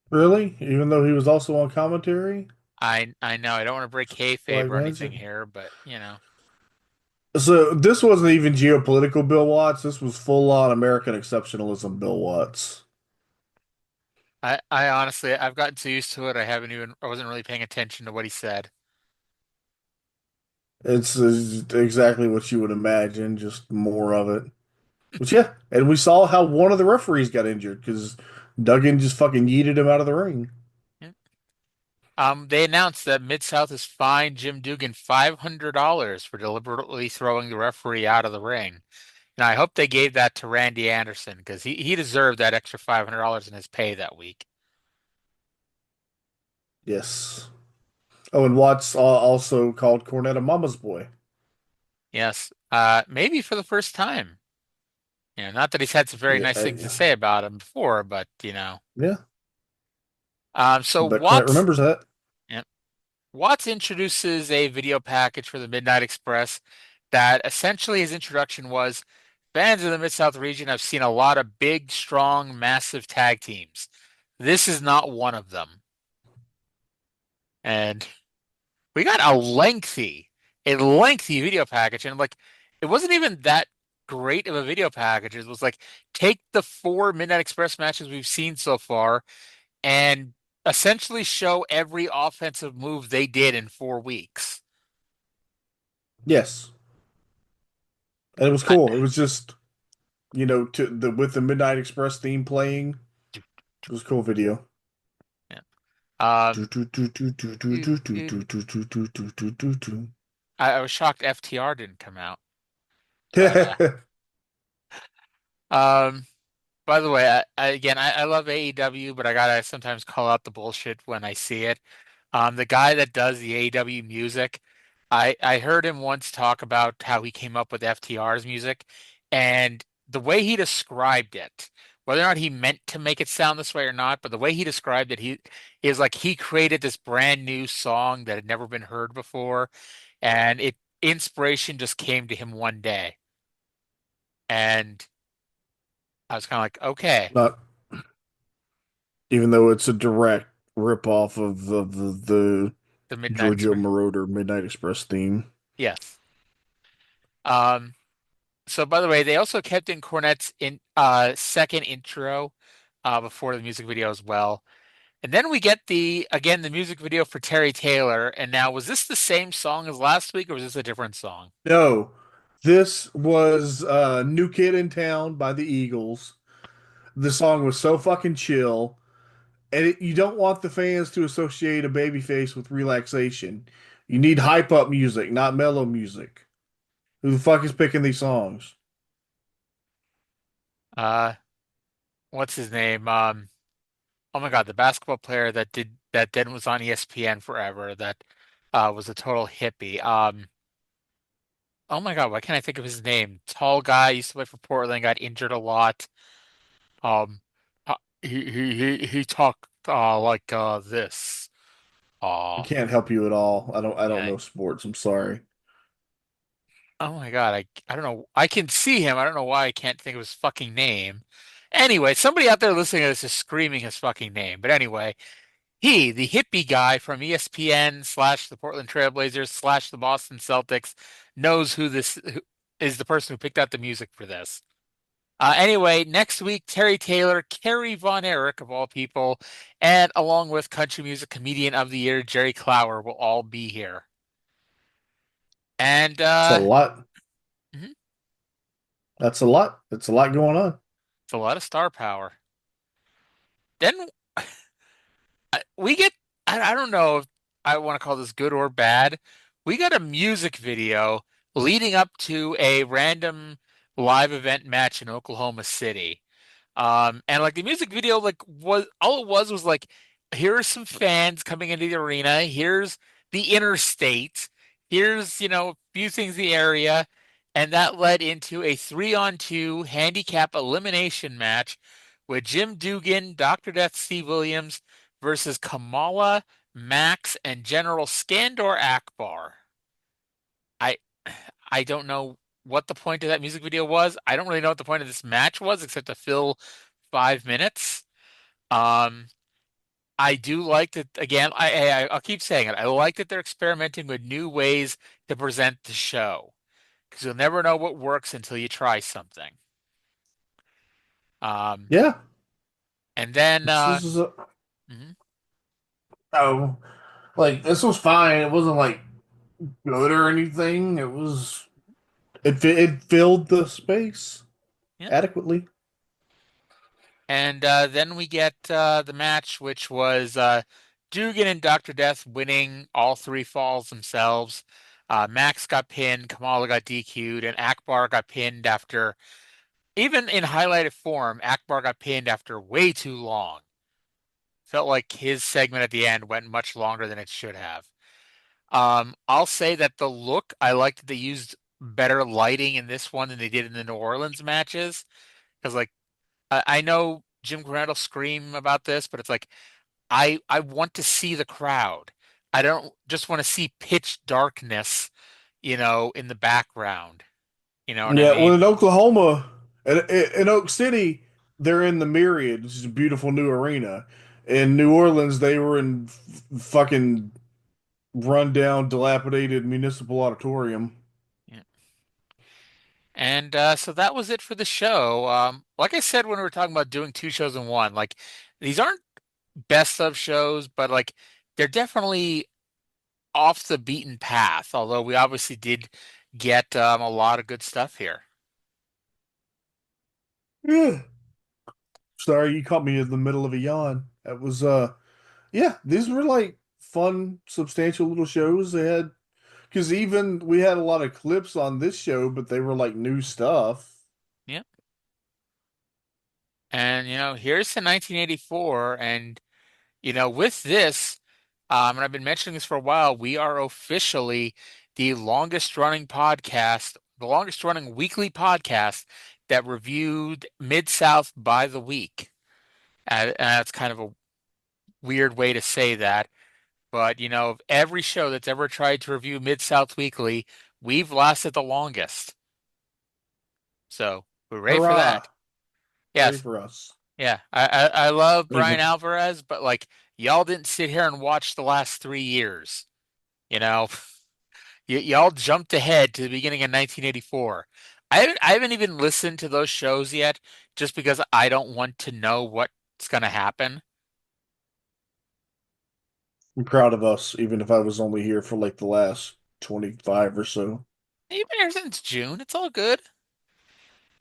Really? Even though he was also on commentary? I know. I don't want to break kayfabe or anything here, but So this wasn't even geopolitical Bill Watts. This was full-on American exceptionalism Bill Watts. I honestly, I've gotten so used to it. I wasn't really paying attention to what he said. It's exactly what you would imagine, just more of it. But yeah, and we saw how one of the referees got injured because Duggan just fucking yeeted him out of the ring. They announced that Mid-South has fined Jim Duggan $500 for deliberately throwing the referee out of the ring. And I hope they gave that to Randy Anderson, because he deserved that extra $500 in his pay that week. Yes. Oh, and Watts also called Cornette a mama's boy. Yes. Maybe for the first time. Not that he's had some very nice things to say about him before, but Yeah. So but Watts remembers that. Yeah. Watts introduces a video package for the Midnight Express that essentially his introduction was, fans of the Mid-South region have seen a lot of big, strong, massive tag teams. This is not one of them. And we got a lengthy video package, and it wasn't even that great of a video package. It was take the 4 Midnight Express matches we've seen so far and essentially show every offensive move they did in 4 weeks. Yes. And it was cool. It was just, with the Midnight Express theme playing. It was a cool video. Yeah. I was shocked FTR didn't come out. But, by the way, I love AEW, but I gotta sometimes call out the bullshit when I see it. The guy that does the AEW music, I heard him once talk about how he came up with FTR's music, and the way he described it, whether or not he meant to make it sound this way or not, but the way he described it, he is like he created this brand new song that had never been heard before, and inspiration just came to him one day. And I was kind of like, okay. Not, even though it's a direct ripoff of the Midnight Giorgio Express. Moroder Midnight Express theme. Yes. So by the way, they also kept in Cornette's second intro before the music video as well. And then we get the music video for Terry Taylor. And now, was this the same song as last week, or was this a different song? No, this was New Kid in Town by the Eagles. The song was so fucking chill. And you don't want the fans to associate a babyface with relaxation. You need hype up music, not mellow music. Who the fuck is picking these songs? What's his name? Oh my God, the basketball player that then was on ESPN forever, that was a total hippie. Oh my God, why can't I think of his name? Tall guy, used to play for Portland, got injured a lot. Um, he talked like this. I can't help you at all. I don't Yeah. know sports. I'm sorry. Oh my God, I don't know. I can see him. I don't know why I can't think of his fucking name. Anyway, somebody out there listening to this is screaming his fucking name. But anyway, the hippie guy from ESPN slash the Portland Trailblazers slash the Boston Celtics, knows who is the person who picked out the music for this. Anyway, next week, Terry Taylor, Kerry Von Erich, of all people, and along with Country Music Comedian of the Year, Jerry Clower, will all be here. And It's a lot. Mhm. That's a lot. It's a lot going on. It's a lot of star power. Then we get, I don't know if I want to call this good or bad. We got a music video leading up to a random live event match in Oklahoma City. And like the music video, like was like, here are some fans coming into the arena. Here's the interstate. Here's, a few things in the area. And that led into a 3-on-2 handicap elimination match with Jim Duggan, Dr. Death Steve Williams versus Kamala, Max, and General Skandor Akbar. I don't know what the point of that music video was. I don't really know what the point of this match was, except to fill 5 minutes. I do like that, again, I'll keep saying it. I like that they're experimenting with new ways to present the show, because you'll never know what works until you try something. Yeah. And then this is this was fine. It wasn't like good or anything. It filled the space adequately. And then we get the match, which was Duggan and Dr. Death winning all 3 falls themselves. Max got pinned, Kamala got DQ'd, and Akbar got pinned after, even in highlighted form, Akbar got pinned after way too long. Felt like his segment at the end went much longer than it should have. I'll say that the look, I liked that they used better lighting in this one than they did in the New Orleans matches. Because, like, I know Jim Cornette will scream about this, but it's like, I want to see the crowd. I don't just want to see pitch darkness, in the background. You know what I mean? Well, in Oklahoma, in Oak City, they're in the Myriad, which is a beautiful new arena. In New Orleans, they were in fucking rundown, dilapidated municipal auditorium. Yeah. And so that was it for the show. Like I said when we were talking about doing 2 shows in one, like, these aren't best of shows, but like they're definitely off the beaten path. Although we obviously did get a lot of good stuff here. Yeah. Sorry, you caught me in the middle of a yawn. That was yeah, these were like fun, substantial little shows they had. Because even we had a lot of clips on this show, but they were like new stuff. Yeah. And here's to 1984, and with this, and I've been mentioning this for a while, we are officially the longest running podcast, the longest running weekly podcast that reviewed Mid-South by the week. And that's kind of a weird way to say that. But, of every show that's ever tried to review Mid-South Weekly, we've lasted the longest. So, hooray for Hurrah! that. Hooray Yes. for us. Yeah. I love Brian Even- Alvarez, but like y'all didn't sit here and watch the last 3 years. You know, y'all jumped ahead to the beginning of 1984. I haven't even listened to those shows yet, just because I don't want to know what's going to happen. I'm proud of us, even if I was only here for like the last 25 or so. You've been here since June. It's all good.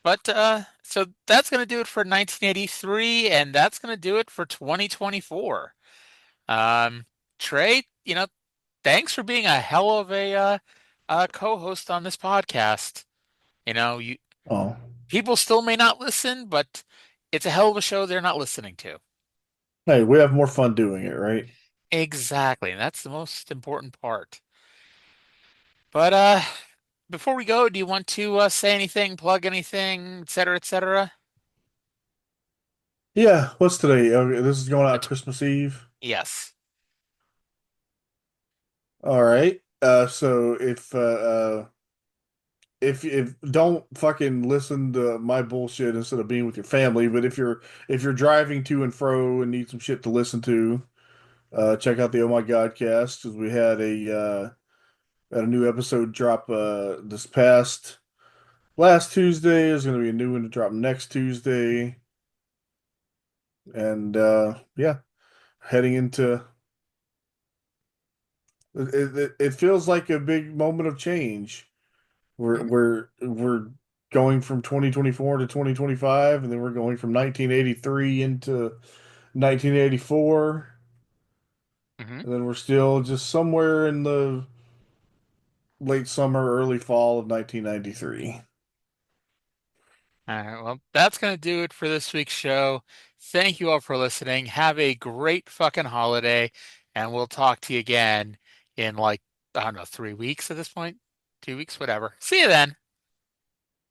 But so that's going to do it for 1983, and that's going to do it for 2024. Trey, thanks for being a hell of a co-host on this podcast. You Oh, people still may not listen, but it's a hell of a show they're not listening to. hey, we have more fun doing it, right? Exactly, and that's the most important part. But before we go, do you want to say anything, plug anything, et cetera, et cetera? Yeah, what's today? Okay, this is going out Christmas Eve. Yes. All right. So if don't fucking listen to my bullshit instead of being with your family, but if you're driving to and fro and need some shit to listen to, check out the Oh My God cast because we had a new episode drop this past last Tuesday. There's gonna be a new one to drop next Tuesday. And yeah, heading into it feels like a big moment of change. We're going from 2024 to 2025, and then we're going from 1983 into 1984, Mm-hmm. and then we're still just somewhere in the late summer, early fall of 1993. All right, well, that's going to do it for this week's show. Thank you all for listening. Have a great fucking holiday, and we'll talk to you again in like, I don't know, 3 weeks at this point, 2 weeks, whatever. See you then.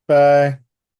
Bye.